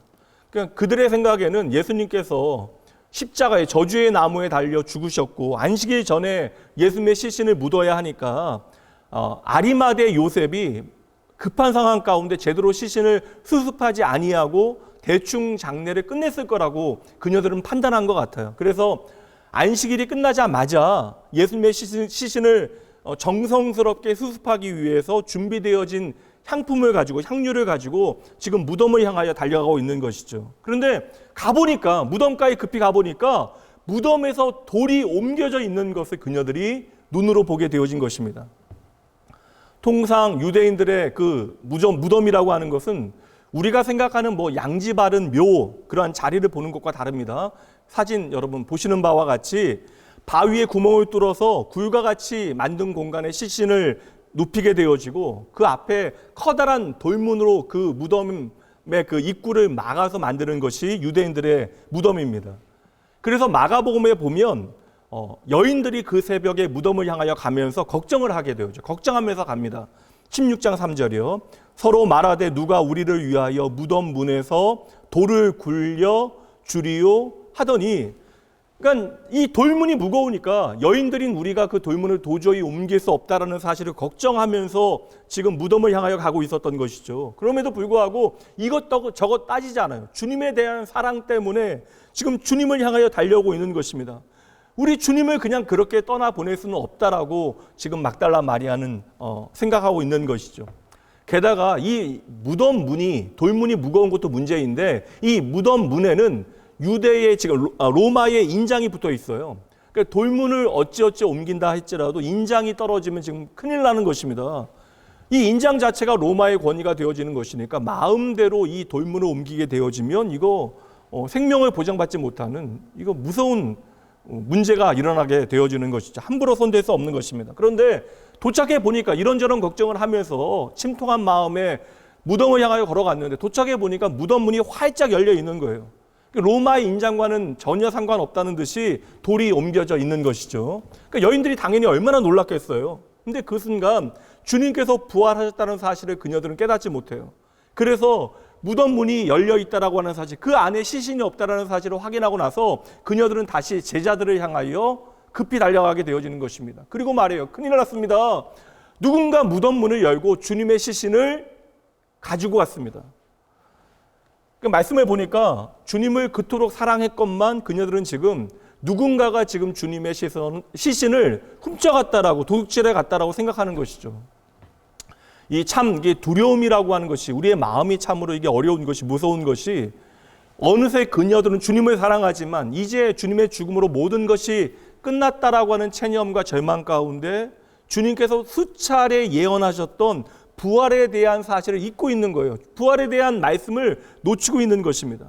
그러니까 그들의 생각에는 예수님께서 십자가에 저주의 나무에 달려 죽으셨고 안식일 전에 예수님의 시신을 묻어야 하니까 아리마대 요셉이 급한 상황 가운데 제대로 시신을 수습하지 아니하고 대충 장례를 끝냈을 거라고 그녀들은 판단한 것 같아요. 그래서 안식일이 끝나자마자 예수님의 시신을 정성스럽게 수습하기 위해서 준비되어진 향품을 가지고, 향유를 가지고 지금 무덤을 향하여 달려가고 있는 것이죠. 그런데 가보니까, 무덤가에 급히 가보니까 무덤에서 돌이 옮겨져 있는 것을 그녀들이 눈으로 보게 되어진 것입니다. 통상 유대인들의 그 무덤이라고 하는 것은 우리가 생각하는 뭐 양지 바른 묘, 그러한 자리를 보는 것과 다릅니다. 사진 여러분 보시는 바와 같이 바위에 구멍을 뚫어서 굴과 같이 만든 공간에 시신을 눕히게 되어지고, 그 앞에 커다란 돌문으로 그 무덤의 그 입구를 막아서 만드는 것이 유대인들의 무덤입니다. 그래서 마가복음에 보면 여인들이 그 새벽에 무덤을 향하여 가면서 걱정을 하게 되죠. 걱정하면서 갑니다. 16장 3절이요. 서로 말하되 누가 우리를 위하여 무덤 문에서 돌을 굴려 주리요 하더니, 그러니까 이 돌문이 무거우니까 여인들인 우리가 그 돌문을 도저히 옮길 수 없다라는 사실을 걱정하면서 지금 무덤을 향하여 가고 있었던 것이죠. 그럼에도 불구하고 이것저것 따지지 않아요. 주님에 대한 사랑 때문에 지금 주님을 향하여 달려오고 있는 것입니다. 우리 주님을 그냥 그렇게 떠나보낼 수는 없다라고 지금 막달라 마리아는 생각하고 있는 것이죠. 게다가 이 무덤 문이, 돌문이 무거운 것도 문제인데, 이 무덤 문에는 유대의 지금 로마의 인장이 붙어 있어요. 그러니까 돌문을 어찌어찌 옮긴다 할지라도 인장이 떨어지면 지금 큰일 나는 것입니다. 이 인장 자체가 로마의 권위가 되어지는 것이니까 마음대로 이 돌문을 옮기게 되어지면 이거 생명을 보장받지 못하는, 이거 무서운 문제가 일어나게 되어지는 것이죠. 함부로 손댈 수 없는 것입니다. 그런데 도착해 보니까 이런저런 걱정을 하면서 침통한 마음에 무덤을 향하여 걸어갔는데, 도착해 보니까 무덤 문이 활짝 열려 있는 거예요. 로마의 인장과는 전혀 상관없다는 듯이 돌이 옮겨져 있는 것이죠. 그러니까 여인들이 당연히 얼마나 놀랐겠어요. 근데 그 순간 주님께서 부활하셨다는 사실을 그녀들은 깨닫지 못해요. 그래서 무덤 문이 열려 있다라고 하는 사실, 그 안에 시신이 없다라는 사실을 확인하고 나서 그녀들은 다시 제자들을 향하여 급히 달려가게 되어지는 것입니다. 그리고 말해요. 큰일 났습니다. 누군가 무덤 문을 열고 주님의 시신을 가지고 왔습니다. 그 말씀을 보니까 주님을 그토록 사랑했건만 그녀들은 지금 누군가가 지금 주님의 시신을 훔쳐갔다라고, 도둑질해 갔다라고 생각하는 것이죠. 이게 두려움이라고 하는 것이, 우리의 마음이 참으로 이게 어려운 것이, 무서운 것이, 어느새 그녀들은 주님을 사랑하지만 이제 주님의 죽음으로 모든 것이 끝났다라고 하는 체념과 절망 가운데 주님께서 수차례 예언하셨던 부활에 대한 사실을 잊고 있는 거예요. 부활에 대한 말씀을 놓치고 있는 것입니다.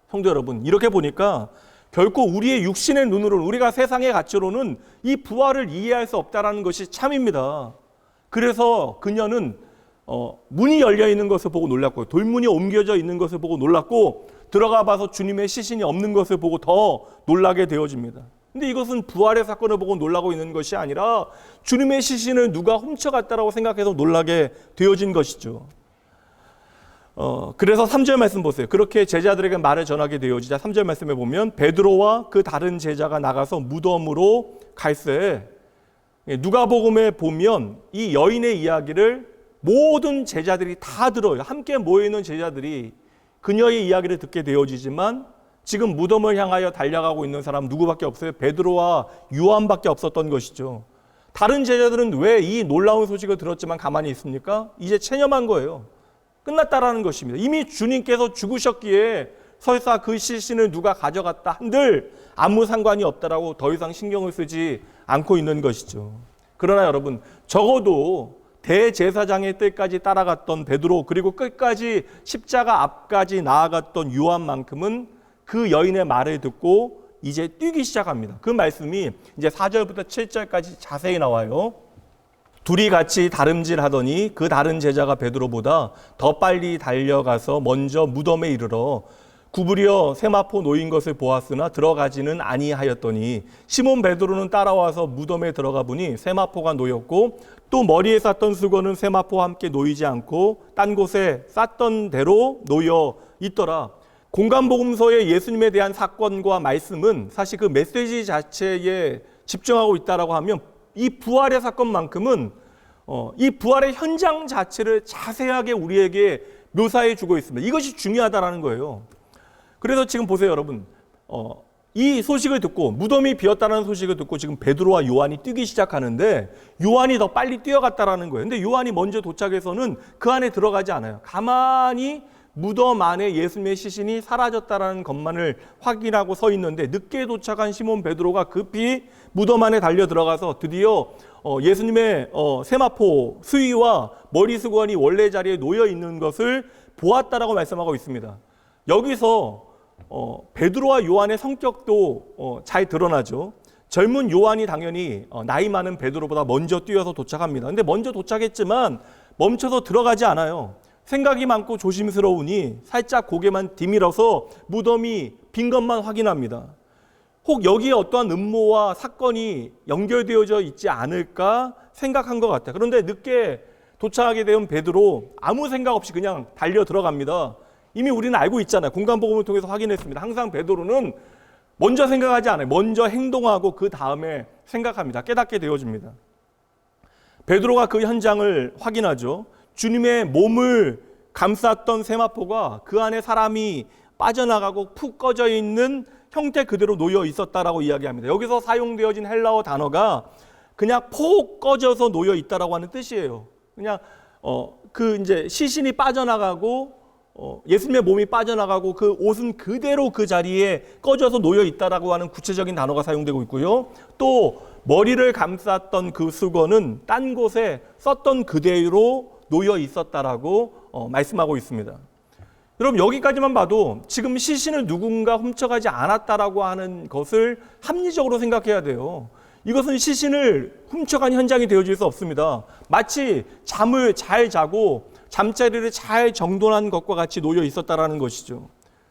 성도 여러분, 이렇게 보니까 결코 우리의 육신의 눈으로는, 우리가 세상의 가치로는 이 부활을 이해할 수 없다라는 것이 참입니다. 그래서 그녀는 문이 열려 있는 것을 보고 놀랐고, 돌문이 옮겨져 있는 것을 보고 놀랐고, 들어가 봐서 주님의 시신이 없는 것을 보고 더 놀라게 되어집니다. 근데 이것은 부활의 사건을 보고 놀라고 있는 것이 아니라 주님의 시신을 누가 훔쳐갔다라고 생각해서 놀라게 되어진 것이죠. 그래서 3절 말씀 보세요. 그렇게 제자들에게 말을 전하게 되어지자 3절 말씀에 보면 베드로와 그 다른 제자가 나가서 무덤으로 갈새, 누가복음에 보면 이 여인의 이야기를 모든 제자들이 다 들어요. 함께 모여있는 제자들이 그녀의 이야기를 듣게 되어지지만 지금 무덤을 향하여 달려가고 있는 사람 누구밖에 없어요? 베드로와 요한밖에 없었던 것이죠. 다른 제자들은 왜 이 놀라운 소식을 들었지만 가만히 있습니까? 이제 체념한 거예요. 끝났다라는 것입니다. 이미 주님께서 죽으셨기에 설사 그 시신을 누가 가져갔다 한들 아무 상관이 없다라고 더 이상 신경을 쓰지 않고 있는 것이죠. 그러나 여러분, 적어도 대제사장의 때까지 따라갔던 베드로, 그리고 끝까지 십자가 앞까지 나아갔던 요한만큼은 그 여인의 말을 듣고 이제 뛰기 시작합니다. 그 말씀이 이제 4절부터 7절까지 자세히 나와요. 둘이 같이 다름질하더니 그 다른 제자가 베드로보다 더 빨리 달려가서 먼저 무덤에 이르러 구부려 세마포 놓인 것을 보았으나 들어가지는 아니하였더니 시몬 베드로는 따라와서 무덤에 들어가 보니 세마포가 놓였고 또 머리에 쌌던 수건은 세마포와 함께 놓이지 않고 딴 곳에 쌌던 대로 놓여 있더라. 공간복음서의 예수님에 대한 사건과 말씀은 사실 그 메시지 자체에 집중하고 있다라고 하면 이 부활의 사건만큼은 이 부활의 현장 자체를 자세하게 우리에게 묘사해 주고 있습니다. 이것이 중요하다라는 거예요. 그래서 지금 보세요, 여러분. 이 소식을 듣고 무덤이 비었다는 소식을 듣고 지금 베드로와 요한이 뛰기 시작하는데 요한이 더 빨리 뛰어갔다라는 거예요. 근데 요한이 먼저 도착해서는 그 안에 들어가지 않아요. 가만히 무덤 안에 예수님의 시신이 사라졌다라는 것만을 확인하고 서 있는데 늦게 도착한 시몬 베드로가 급히 무덤 안에 달려 들어가서 드디어 예수님의 세마포 수의와 머리 수건이 원래 자리에 놓여 있는 것을 보았다라고 말씀하고 있습니다. 여기서 베드로와 요한의 성격도 잘 드러나죠. 젊은 요한이 당연히 나이 많은 베드로보다 먼저 뛰어서 도착합니다. 근데 먼저 도착했지만 멈춰서 들어가지 않아요. 생각이 많고 조심스러우니 살짝 고개만 디밀어서 무덤이 빈 것만 확인합니다. 혹 여기에 어떠한 음모와 사건이 연결되어져 있지 않을까 생각한 것 같아요. 그런데 늦게 도착하게 된 베드로 아무 생각 없이 그냥 달려 들어갑니다. 이미 우리는 알고 있잖아요. 공간복음을 통해서 확인했습니다. 항상 베드로는 먼저 생각하지 않아요. 먼저 행동하고 그 다음에 생각합니다. 깨닫게 되어집니다. 베드로가 그 현장을 확인하죠. 주님의 몸을 감쌌던 세마포가 그 안에 사람이 빠져나가고 푹 꺼져 있는 형태 그대로 놓여 있었다라고 이야기합니다. 여기서 사용되어진 헬라어 단어가 그냥 폭 꺼져서 놓여 있다라고 하는 뜻이에요. 그냥 이제 시신이 빠져나가고 예수님의 몸이 빠져나가고 그 옷은 그대로 그 자리에 꺼져서 놓여 있다라고 하는 구체적인 단어가 사용되고 있고요. 또 머리를 감쌌던 그 수건은 딴 곳에 썼던 그대로 놓여 있었다라고 말씀하고 있습니다. 여러분 여기까지만 봐도 지금 시신을 누군가 훔쳐가지 않았다라고 하는 것을 합리적으로 생각해야 돼요. 이것은 시신을 훔쳐간 현장이 되어질 수 없습니다. 마치 잠을 잘 자고 잠자리를 잘 정돈한 것과 같이 놓여 있었다라는 것이죠.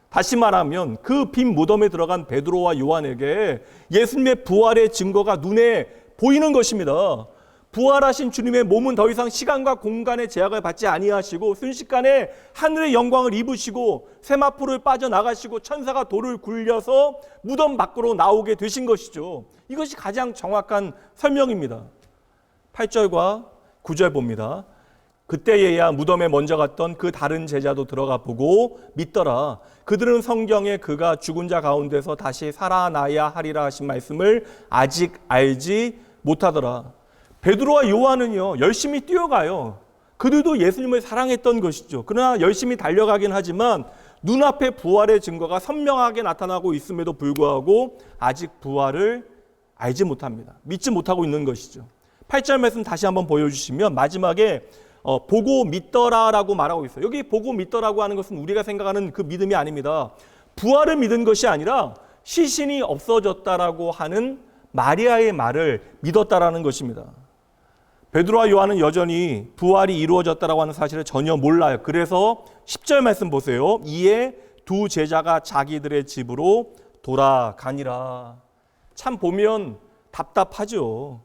다시 말하면 그 빈 무덤에 들어간 베드로와 요한에게 예수님의 부활의 증거가 눈에 보이는 것입니다. 부활하신 주님의 몸은 더 이상 시간과 공간의 제약을 받지 아니하시고 순식간에 하늘의 영광을 입으시고 세마포를 빠져나가시고 천사가 돌을 굴려서 무덤 밖으로 나오게 되신 것이죠. 이것이 가장 정확한 설명입니다. 8절과 9절 봅니다. 그때에야 무덤에 먼저 갔던 그 다른 제자도 들어가 보고 믿더라. 그들은 성경에 그가 죽은 자 가운데서 다시 살아나야 하리라 하신 말씀을 아직 알지 못하더라. 베드로와 요한은요 열심히 뛰어가요. 그들도 예수님을 사랑했던 것이죠. 그러나 열심히 달려가긴 하지만 눈앞에 부활의 증거가 선명하게 나타나고 있음에도 불구하고 아직 부활을 알지 못합니다. 믿지 못하고 있는 것이죠. 8절 말씀 다시 한번 보여주시면 마지막에 보고 믿더라라고 말하고 있어요. 여기 보고 믿더라고 하는 것은 우리가 생각하는 그 믿음이 아닙니다. 부활을 믿은 것이 아니라 시신이 없어졌다라고 하는 마리아의 말을 믿었다라는 것입니다. 베드로와 요한은 여전히 부활이 이루어졌다라고 하는 사실을 전혀 몰라요. 그래서 10절 말씀 보세요. 이에 두 제자가 자기들의 집으로 돌아가니라. 참 보면 답답하죠.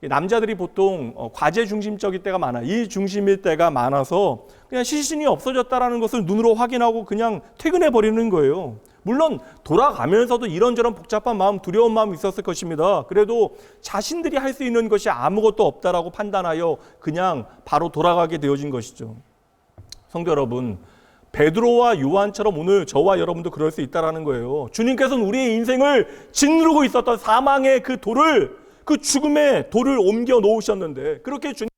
남자들이 보통 과제 중심적일 때가 많아요. 일 중심일 때가 많아서 그냥 시신이 없어졌다라는 것을 눈으로 확인하고 그냥 퇴근해 버리는 거예요. 물론 돌아가면서도 이런저런 복잡한 마음, 두려운 마음이 있었을 것입니다. 그래도 자신들이 할 수 있는 것이 아무것도 없다라고 판단하여 그냥 바로 돌아가게 되어진 것이죠. 성도 여러분, 베드로와 요한처럼 오늘 저와 여러분도 그럴 수 있다라는 거예요. 주님께서는 우리의 인생을 짓누르고 있었던 사망의 그 돌을, 그 죽음의 돌을 옮겨 놓으셨는데 그렇게 주님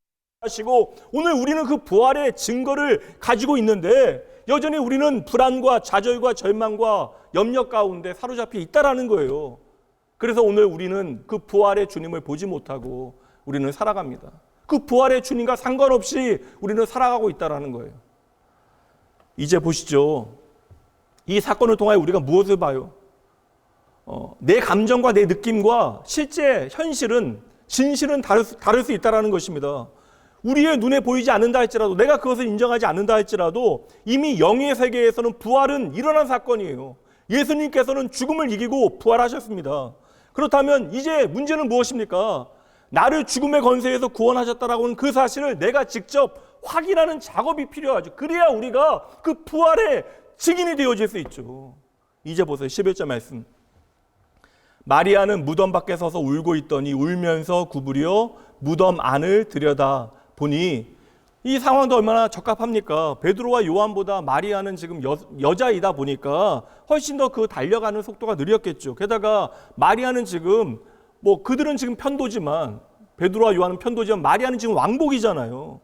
하시고 오늘 우리는 그 부활의 증거를 가지고 있는데 여전히 우리는 불안과 좌절과 절망과 염려 가운데 사로잡혀 있다라는 거예요. 그래서 오늘 우리는 그 부활의 주님을 보지 못하고 우리는 살아갑니다. 그 부활의 주님과 상관없이 우리는 살아가고 있다라는 거예요. 이제 보시죠. 이 사건을 통하여 우리가 무엇을 봐요? 내 감정과 내 느낌과 실제 현실은 진실은 다를 수 있다는 것입니다. 우리의 눈에 보이지 않는다 할지라도 내가 그것을 인정하지 않는다 할지라도 이미 영의 세계에서는 부활은 일어난 사건이에요. 예수님께서는 죽음을 이기고 부활하셨습니다. 그렇다면 이제 문제는 무엇입니까? 나를 죽음의 권세에서 구원하셨다라고 하는 그 사실을 내가 직접 확인하는 작업이 필요하죠. 그래야 우리가 그 부활의 증인이 되어질 수 있죠. 이제 보세요. 11절 말씀. 마리아는 무덤 밖에 서서 울고 있더니 울면서 구부려 무덤 안을 들여다 보니 이 상황도 얼마나 적합합니까? 베드로와 요한보다 마리아는 지금 여자이다 보니까 훨씬 더 그 달려가는 속도가 느렸겠죠. 게다가 마리아는 지금 뭐 그들은 지금 편도지만, 베드로와 요한은 편도지만 마리아는 지금 왕복이잖아요.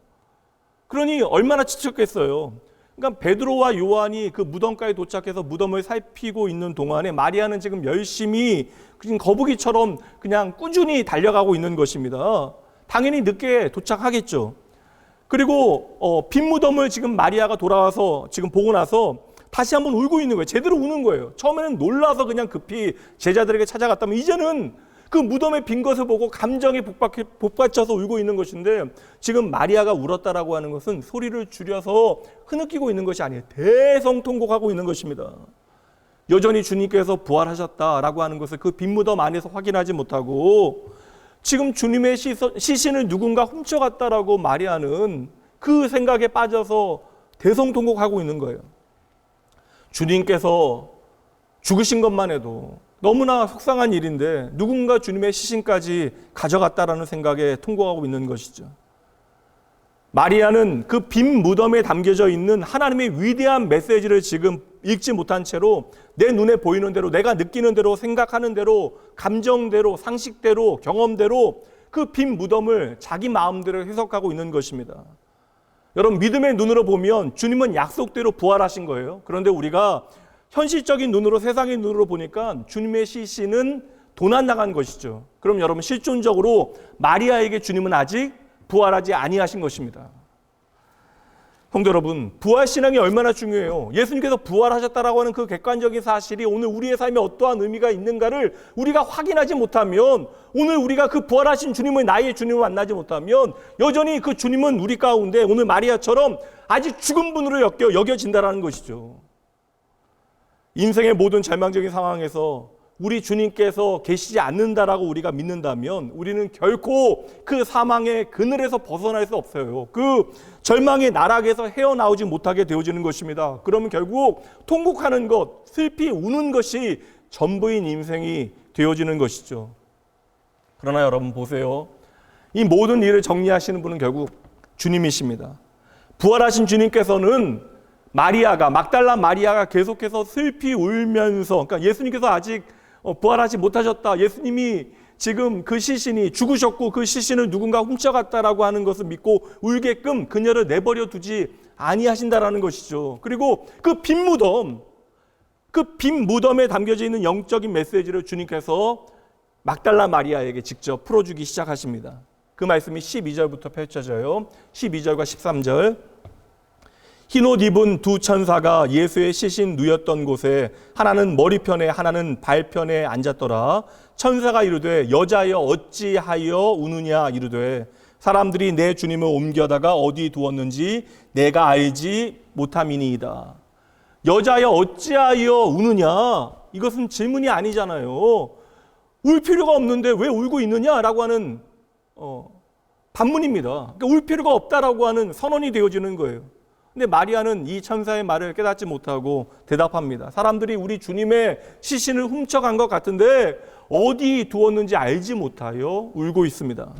그러니 얼마나 지쳤겠어요. 그러니까 베드로와 요한이 그 무덤가에 도착해서 무덤을 살피고 있는 동안에 마리아는 지금 열심히 그냥 거북이처럼 그냥 꾸준히 달려가고 있는 것입니다. 당연히 늦게 도착하겠죠. 그리고 빈 무덤을 지금 마리아가 돌아와서 지금 보고 나서 다시 한번 울고 있는 거예요. 제대로 우는 거예요. 처음에는 놀라서 그냥 급히 제자들에게 찾아갔다면 이제는 그 무덤의 빈 것을 보고 감정에 복받쳐서 울고 있는 것인데, 지금 마리아가 울었다라고 하는 것은 소리를 줄여서 흐느끼고 있는 것이 아니에요. 대성통곡하고 있는 것입니다. 여전히 주님께서 부활하셨다라고 하는 것을 그 빈 무덤 안에서 확인하지 못하고 지금 주님의 시신을 누군가 훔쳐갔다라고 마리아는 그 생각에 빠져서 대성통곡하고 있는 거예요. 주님께서 죽으신 것만 해도 너무나 속상한 일인데 누군가 주님의 시신까지 가져갔다라는 생각에 통곡하고 있는 것이죠. 마리아는 그 빈 무덤에 담겨져 있는 하나님의 위대한 메시지를 지금 읽지 못한 채로 내 눈에 보이는 대로, 내가 느끼는 대로, 생각하는 대로, 감정대로, 상식대로, 경험대로 그 빈 무덤을 자기 마음대로 해석하고 있는 것입니다. 여러분, 믿음의 눈으로 보면 주님은 약속대로 부활하신 거예요. 그런데 우리가 현실적인 눈으로, 세상의 눈으로 보니까 주님의 시신은 도난당한 것이죠. 그럼 여러분, 실존적으로 마리아에게 주님은 아직 부활하지 아니하신 것입니다. 성도 여러분, 부활신앙이 얼마나 중요해요. 예수님께서 부활하셨다라고 하는 그 객관적인 사실이 오늘 우리의 삶에 어떠한 의미가 있는가를 우리가 확인하지 못하면, 오늘 우리가 그 부활하신 주님을, 나의 주님을 만나지 못하면 여전히 그 주님은 우리 가운데 오늘 마리아처럼 아직 죽은 분으로 여겨진다라는 것이죠. 인생의 모든 절망적인 상황에서 우리 주님께서 계시지 않는다라고 우리가 믿는다면 우리는 결코 그 사망의 그늘에서 벗어날 수 없어요. 그 절망의 나락에서 헤어나오지 못하게 되어지는 것입니다. 그러면 결국 통곡하는 것, 슬피 우는 것이 전부인 인생이 되어지는 것이죠. 그러나 여러분 보세요. 이 모든 일을 정리하시는 분은 결국 주님이십니다. 부활하신 주님께서는 막달라 마리아가 계속해서 슬피 울면서, 그러니까 예수님께서 아직 부활하지 못하셨다, 예수님이 지금 그 시신이 죽으셨고 그 시신을 누군가 훔쳐갔다라고 하는 것을 믿고 울게끔 그녀를 내버려 두지 아니하신다라는 것이죠. 그리고 그 빈 무덤에 담겨져 있는 영적인 메시지를 주님께서 막달라 마리아에게 직접 풀어주기 시작하십니다. 그 말씀이 12절부터 펼쳐져요. 12절과 13절. 흰옷 입은 두 천사가 예수의 시신 누였던 곳에 하나는 머리편에 하나는 발편에 앉았더라. 천사가 이르되 여자여 어찌하여 우느냐 이르되 사람들이 내 주님을 옮겨다가 어디 두었는지 내가 알지 못함이니이다. 여자여 어찌하여 우느냐, 이것은 질문이 아니잖아요. 울 필요가 없는데 왜 울고 있느냐라고 하는 반문입니다. 그러니까 울 필요가 없다라고 하는 선언이 되어지는 거예요. 근데 마리아는 이 천사의 말을 깨닫지 못하고 대답합니다. 사람들이 우리 주님의 시신을 훔쳐간 것 같은데 어디 두었는지 알지 못하여 울고 있습니다.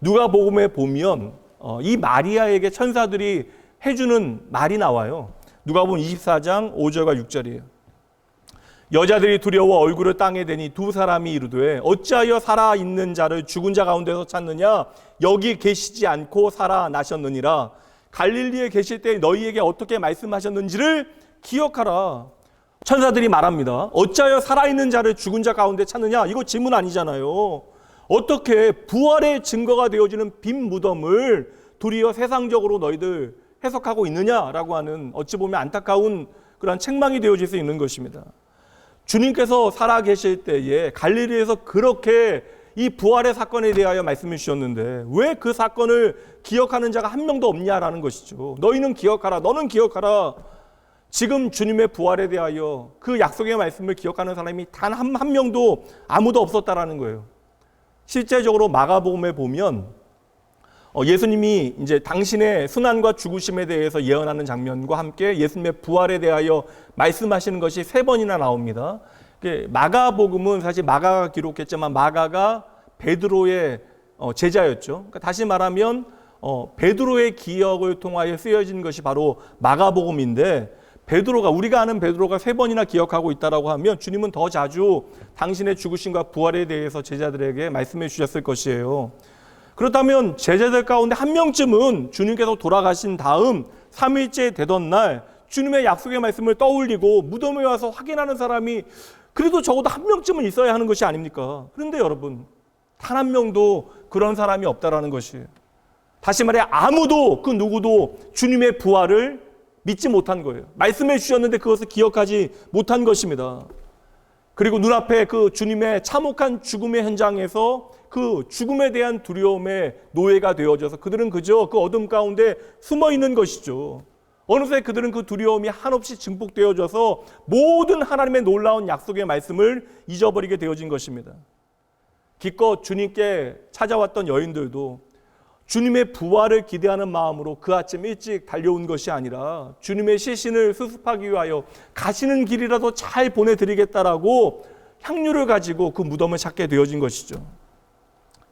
누가복음에 보면 이 마리아에게 천사들이 해주는 말이 나와요. 누가복음 24장 5절과 6절이에요. 여자들이 두려워 얼굴을 땅에 대니 두 사람이 이르되 어찌하여 살아있는 자를 죽은 자 가운데서 찾느냐, 여기 계시지 않고 살아나셨느니라. 갈릴리에 계실 때 너희에게 어떻게 말씀하셨는지를 기억하라. 천사들이 말합니다. 어찌하여 살아있는 자를 죽은 자 가운데 찾느냐? 이거 질문 아니잖아요. 어떻게 부활의 증거가 되어지는 빈 무덤을 도리어 세상적으로 너희들 해석하고 있느냐라고 하는, 어찌 보면 안타까운 그런 책망이 되어질 수 있는 것입니다. 주님께서 살아계실 때에 갈릴리에서 그렇게 이 부활의 사건에 대하여 말씀해 주셨는데 왜 그 사건을 기억하는 자가 한 명도 없냐라는 것이죠. 너희는 기억하라, 너는 기억하라. 지금 주님의 부활에 대하여 그 약속의 말씀을 기억하는 사람이 단 한 명도 아무도 없었다라는 거예요. 실제적으로 마가복음에 보면 예수님이 이제 당신의 순환과 죽으심에 대해서 예언하는 장면과 함께 예수님의 부활에 대하여 말씀하시는 것이 3번이나 나옵니다. 마가복음은 사실 마가가 기록했지만 마가가 베드로의 제자였죠. 그러니까 다시 말하면 베드로의 기억을 통하여 쓰여진 것이 바로 마가복음인데, 베드로가, 우리가 아는 베드로가 3번이나 기억하고 있다라고 하면 주님은 더 자주 당신의 죽으심과 부활에 대해서 제자들에게 말씀해 주셨을 것이에요. 그렇다면 제자들 가운데 한 명쯤은 주님께서 돌아가신 다음 3일째 되던 날 주님의 약속의 말씀을 떠올리고 무덤에 와서 확인하는 사람이 그래도 적어도 한 명쯤은 있어야 하는 것이 아닙니까? 그런데 여러분, 단 한 명도 그런 사람이 없다라는 것이에요. 다시 말해 아무도, 그 누구도 주님의 부활을 믿지 못한 거예요. 말씀해 주셨는데 그것을 기억하지 못한 것입니다. 그리고 눈앞에 그 주님의 참혹한 죽음의 현장에서 그 죽음에 대한 두려움에 노예가 되어져서 그들은 그저 그 어둠 가운데 숨어 있는 것이죠. 어느새 그들은 그 두려움이 한없이 증폭되어져서 모든 하나님의 놀라운 약속의 말씀을 잊어버리게 되어진 것입니다. 기껏 주님께 찾아왔던 여인들도 주님의 부활을 기대하는 마음으로 그 아침 일찍 달려온 것이 아니라 주님의 시신을 수습하기 위하여 가시는 길이라도 잘 보내드리겠다라고 향유를 가지고 그 무덤을 찾게 되어진 것이죠.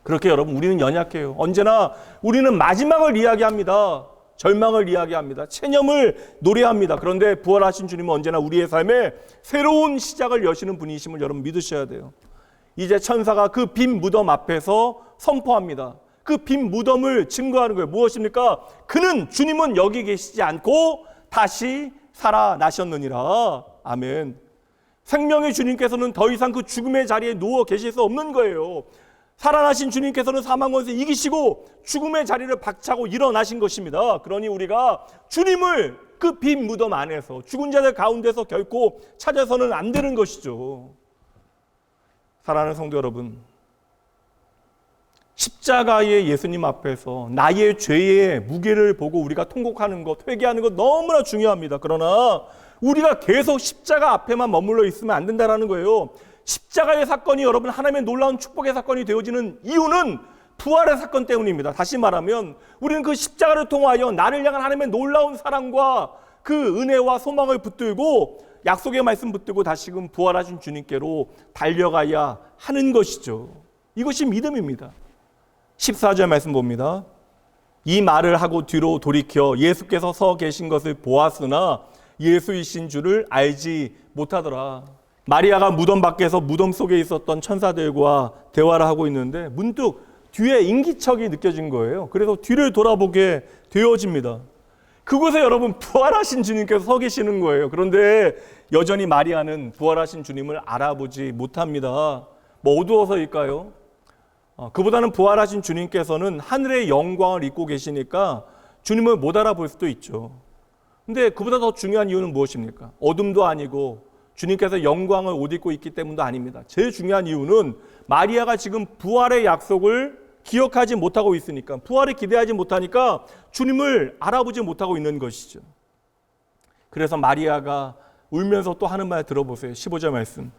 그렇게 여러분, 우리는 연약해요. 언제나 우리는 마지막을 이야기합니다. 절망을 이야기합니다. 체념을 노래합니다. 그런데 부활하신 주님은 언제나 우리의 삶에 새로운 시작을 여시는 분이심을 여러분 믿으셔야 돼요. 이제 천사가 그 빈 무덤 앞에서 선포합니다. 그 빈 무덤을 증거하는 거예요. 무엇입니까? 그는, 주님은 여기 계시지 않고 다시 살아나셨느니라. 아멘. 생명의 주님께서는 더 이상 그 죽음의 자리에 누워 계실 수 없는 거예요. 살아나신 주님께서는 사망 권세 이기시고 죽음의 자리를 박차고 일어나신 것입니다. 그러니 우리가 주님을 그 빈 무덤 안에서, 죽은 자들 가운데서 결코 찾아서는 안 되는 것이죠. 사랑하는 성도 여러분, 십자가의 예수님 앞에서 나의 죄의 무게를 보고 우리가 통곡하는 것, 회개하는 것 너무나 중요합니다. 그러나 우리가 계속 십자가 앞에만 머물러 있으면 안 된다는 거예요. 십자가의 사건이 여러분 하나님의 놀라운 축복의 사건이 되어지는 이유는 부활의 사건 때문입니다. 다시 말하면 우리는 그 십자가를 통하여 나를 향한 하나님의 놀라운 사랑과 그 은혜와 소망을 붙들고 약속의 말씀 붙들고 다시금 부활하신 주님께로 달려가야 하는 것이죠. 이것이 믿음입니다. 14절 말씀 봅니다. 이 말을 하고 뒤로 돌이켜 예수께서 서 계신 것을 보았으나 예수이신 줄을 알지 못하더라. 마리아가 무덤 밖에서 무덤 속에 있었던 천사들과 대화를 하고 있는데 문득 뒤에 인기척이 느껴진 거예요. 그래서 뒤를 돌아보게 되어집니다. 그곳에 여러분 부활하신 주님께서 서 계시는 거예요. 그런데 여전히 마리아는 부활하신 주님을 알아보지 못합니다. 뭐 어두워서일까요? 그보다는 부활하신 주님께서는 하늘의 영광을 입고 계시니까 주님을 못 알아볼 수도 있죠. 근데 그보다 더 중요한 이유는 무엇입니까? 어둠도 아니고 주님께서 영광을 옷 입고 있기 때문도 아닙니다. 제일 중요한 이유는 마리아가 지금 부활의 약속을 기억하지 못하고 있으니까, 부활을 기대하지 못하니까 주님을 알아보지 못하고 있는 것이죠. 그래서 마리아가 울면서 또 하는 말 들어보세요. 15절 말씀.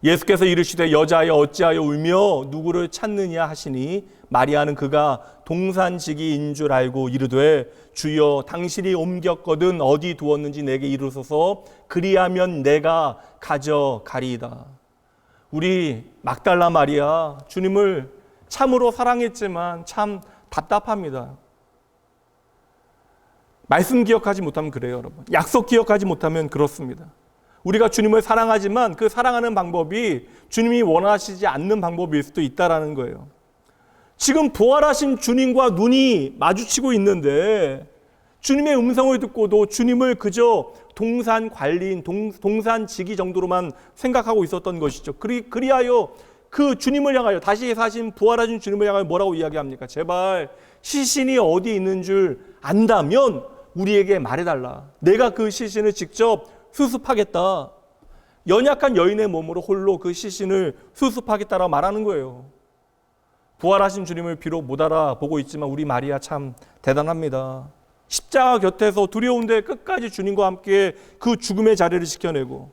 예수께서 이르시되 여자여 어찌하여 울며 누구를 찾느냐 하시니 마리아는 그가 동산지기인 줄 알고 이르되 주여 당신이 옮겼거든 어디 두었는지 내게 이르소서 그리하면 내가 가져가리이다. 우리 막달라 마리아 주님을 참으로 사랑했지만 참 답답합니다. 말씀 기억하지 못하면 그래요, 여러분. 약속 기억하지 못하면 그렇습니다. 우리가 주님을 사랑하지만 그 사랑하는 방법이 주님이 원하시지 않는 방법일 수도 있다는 거예요. 지금 부활하신 주님과 눈이 마주치고 있는데 주님의 음성을 듣고도 주님을 그저 동산 관리인, 동산지기 정도로만 생각하고 있었던 것이죠. 그리하여 그 주님을 향하여, 다시 사신 부활하신 주님을 향하여 뭐라고 이야기합니까? 제발 시신이 어디 있는 줄 안다면 우리에게 말해달라. 내가 그 시신을 직접 수습하겠다. 연약한 여인의 몸으로 홀로 그 시신을 수습하겠다라고 말하는 거예요. 부활하신 주님을 비록 못 알아보고 있지만 우리 마리아 참 대단합니다. 십자가 곁에서 두려운데 끝까지 주님과 함께 그 죽음의 자리를 지켜내고,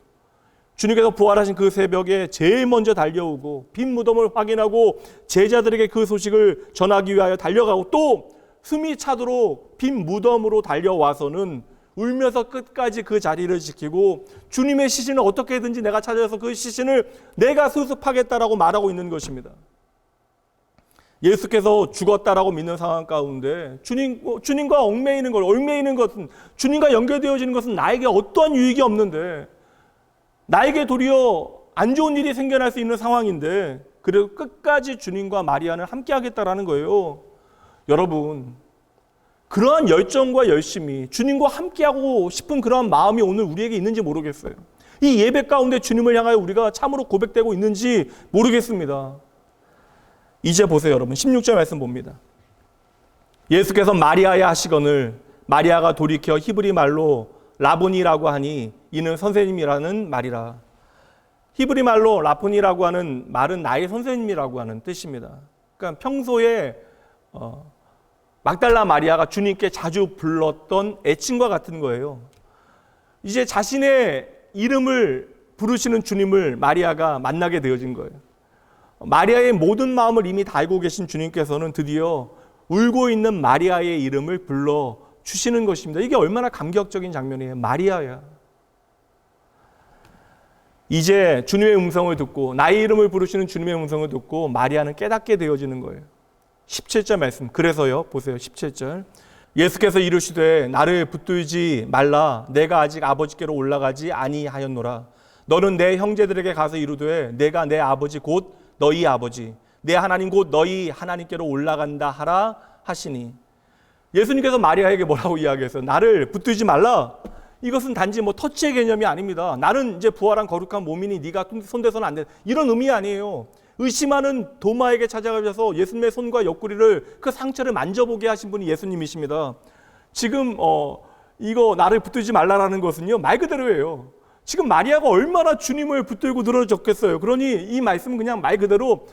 주님께서 부활하신 그 새벽에 제일 먼저 달려오고 빈 무덤을 확인하고 제자들에게 그 소식을 전하기 위하여 달려가고, 또 숨이 차도록 빈 무덤으로 달려와서는 울면서 끝까지 그 자리를 지키고 주님의 시신을 어떻게든지 내가 찾아서 그 시신을 내가 수습하겠다라고 말하고 있는 것입니다. 예수께서 죽었다라고 믿는 상황 가운데 주님과 얽매이는 것은 주님과 연결되어지는 것은 나에게 어떠한 유익이 없는데 나에게 도리어 안 좋은 일이 생겨날 수 있는 상황인데 그래도 끝까지 주님과 마리아는 함께 하겠다라는 거예요. 여러분, 그러한 열정과 열심이 주님과 함께하고 싶은 그러한 마음이 오늘 우리에게 있는지 모르겠어요. 이 예배 가운데 주님을 향하여 우리가 참으로 고백되고 있는지 모르겠습니다. 이제 보세요, 여러분. 16절 말씀 봅니다. 예수께서 마리아야 하시거늘 마리아가 돌이켜 히브리 말로 라보니라고 하니 이는 선생님이라는 말이라. 히브리 말로 라보니라고 하는 말은 나의 선생님이라고 하는 뜻입니다. 그러니까 평소에 막달라 마리아가 주님께 자주 불렀던 애칭과 같은 거예요. 이제 자신의 이름을 부르시는 주님을 마리아가 만나게 되어진 거예요. 마리아의 모든 마음을 이미 다 알고 계신 주님께서는 드디어 울고 있는 마리아의 이름을 불러 주시는 것입니다. 이게 얼마나 감격적인 장면이에요. 마리아야. 이제 주님의 음성을 듣고 나의 이름을 부르시는 주님의 음성을 듣고 마리아는 깨닫게 되어지는 거예요. 17절 말씀. 그래서요. 보세요. 17절. 예수께서 이르시되 나를 붙들지 말라. 내가 아직 아버지께로 올라가지 아니하였노라. 너는 내 형제들에게 가서 이르되 내가 내 아버지 곧 너희 아버지 내 하나님 곧 너희 하나님께로 올라간다 하라 하시니. 예수님께서 마리아에게 뭐라고 이야기했어요? 나를 붙들지 말라. 이것은 단지 터치의 개념이 아닙니다. 나는 이제 부활한 거룩한 몸이니 네가 손대서는 안 돼. 이런 의미 아니에요. 의심하는 도마에게 찾아가셔서 예수님의 손과 옆구리를 그 상처를 만져보게 하신 분이 예수님이십니다. 지금 이거 나를 붙들지 말라라는 것은요, 말 그대로예요. 지금 마리아가 얼마나 주님을 붙들고 늘어졌겠어요. 그러니 이 말씀은 그냥 말 그대로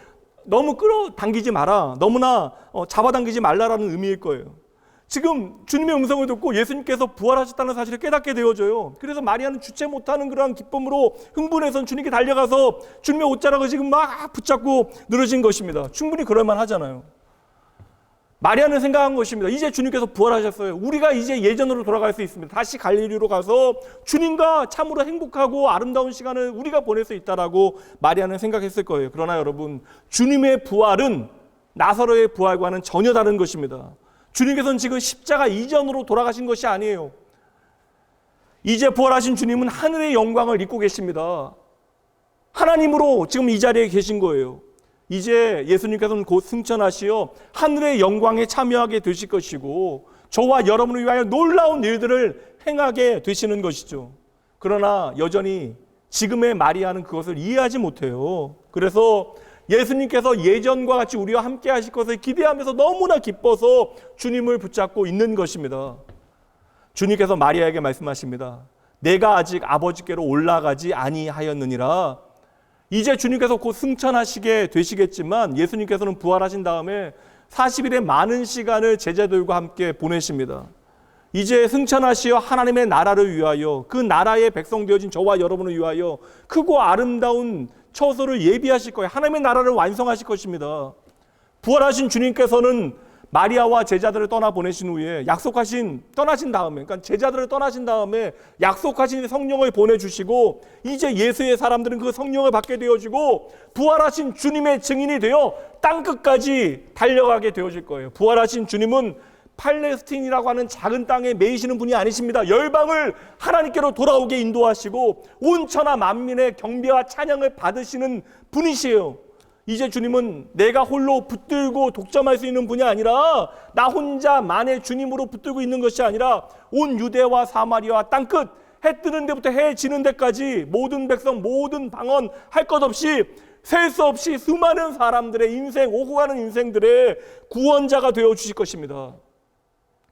너무 끌어당기지 마라, 너무나 잡아당기지 말라라는 의미일 거예요. 지금 주님의 음성을 듣고 예수님께서 부활하셨다는 사실을 깨닫게 되어져요. 그래서 마리아는 주체 못하는 그러한 기쁨으로 흥분해서 주님께 달려가서 주님의 옷자락을 지금 막 붙잡고 늘어진 것입니다. 충분히 그럴만 하잖아요. 마리아는 생각한 것입니다. 이제 주님께서 부활하셨어요. 우리가 이제 예전으로 돌아갈 수 있습니다. 다시 갈릴리로 가서 주님과 참으로 행복하고 아름다운 시간을 우리가 보낼 수 있다라고 마리아는 생각했을 거예요. 그러나 여러분, 주님의 부활은 나사로의 부활과는 전혀 다른 것입니다. 주님께서는 지금 십자가 이전으로 돌아가신 것이 아니에요. 이제 부활하신 주님은 하늘의 영광을 입고 계십니다. 하나님으로 지금 이 자리에 계신 거예요. 이제 예수님께서는 곧 승천하시어 하늘의 영광에 참여하게 되실 것이고 저와 여러분을 위하여 놀라운 일들을 행하게 되시는 것이죠. 그러나 여전히 지금의 마리아는 그것을 이해하지 못해요. 그래서 예수님께서 예전과 같이 우리와 함께 하실 것을 기대하면서 너무나 기뻐서 주님을 붙잡고 있는 것입니다. 주님께서 마리아에게 말씀하십니다. 내가 아직 아버지께로 올라가지 아니하였느니라. 이제 주님께서 곧 승천하시게 되시겠지만 예수님께서는 부활하신 다음에 40일의 많은 시간을 제자들과 함께 보내십니다. 이제 승천하시어 하나님의 나라를 위하여 그 나라의 백성 되어진 저와 여러분을 위하여 크고 아름다운 처소를 예비하실 거예요. 하나님의 나라를 완성하실 것입니다. 부활하신 주님께서는 마리아와 제자들을 떠나보내신 후에 떠나신 다음에, 그러니까 제자들을 떠나신 다음에 약속하신 성령을 보내주시고 이제 예수의 사람들은 그 성령을 받게 되어지고 부활하신 주님의 증인이 되어 땅끝까지 달려가게 되어질 거예요. 부활하신 주님은 팔레스틴이라고 하는 작은 땅에 매이시는 분이 아니십니다. 열방을 하나님께로 돌아오게 인도하시고 온 천하 만민의 경배와 찬양을 받으시는 분이시에요. 이제 주님은 내가 홀로 붙들고 독점할 수 있는 분이 아니라 나 혼자만의 주님으로 붙들고 있는 것이 아니라 온 유대와 사마리아와 땅끝 해 뜨는 데부터 해 지는 데까지 모든 백성 모든 방언 할 것 없이 셀 수 없이 수많은 사람들의 인생 오고 가는 인생들의 구원자가 되어 주실 것입니다.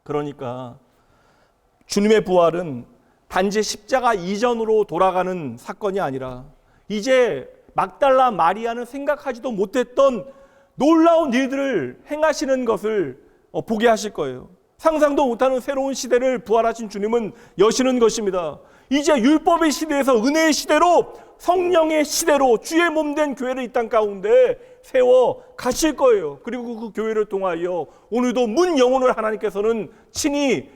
그러니까 주님의 부활은 단지 십자가 이전으로 돌아가는 사건이 아니라 이제 막달라 마리아는 생각하지도 못했던 놀라운 일들을 행하시는 것을 보게 하실 거예요. 상상도 못하는 새로운 시대를 부활하신 주님은 여시는 것입니다. 이제 율법의 시대에서 은혜의 시대로 성령의 시대로 주의 몸된 교회를 이 땅 가운데 세워 가실 거예요. 그리고 그 교회를 통하여 오늘도 문 영혼을 하나님께서는 친히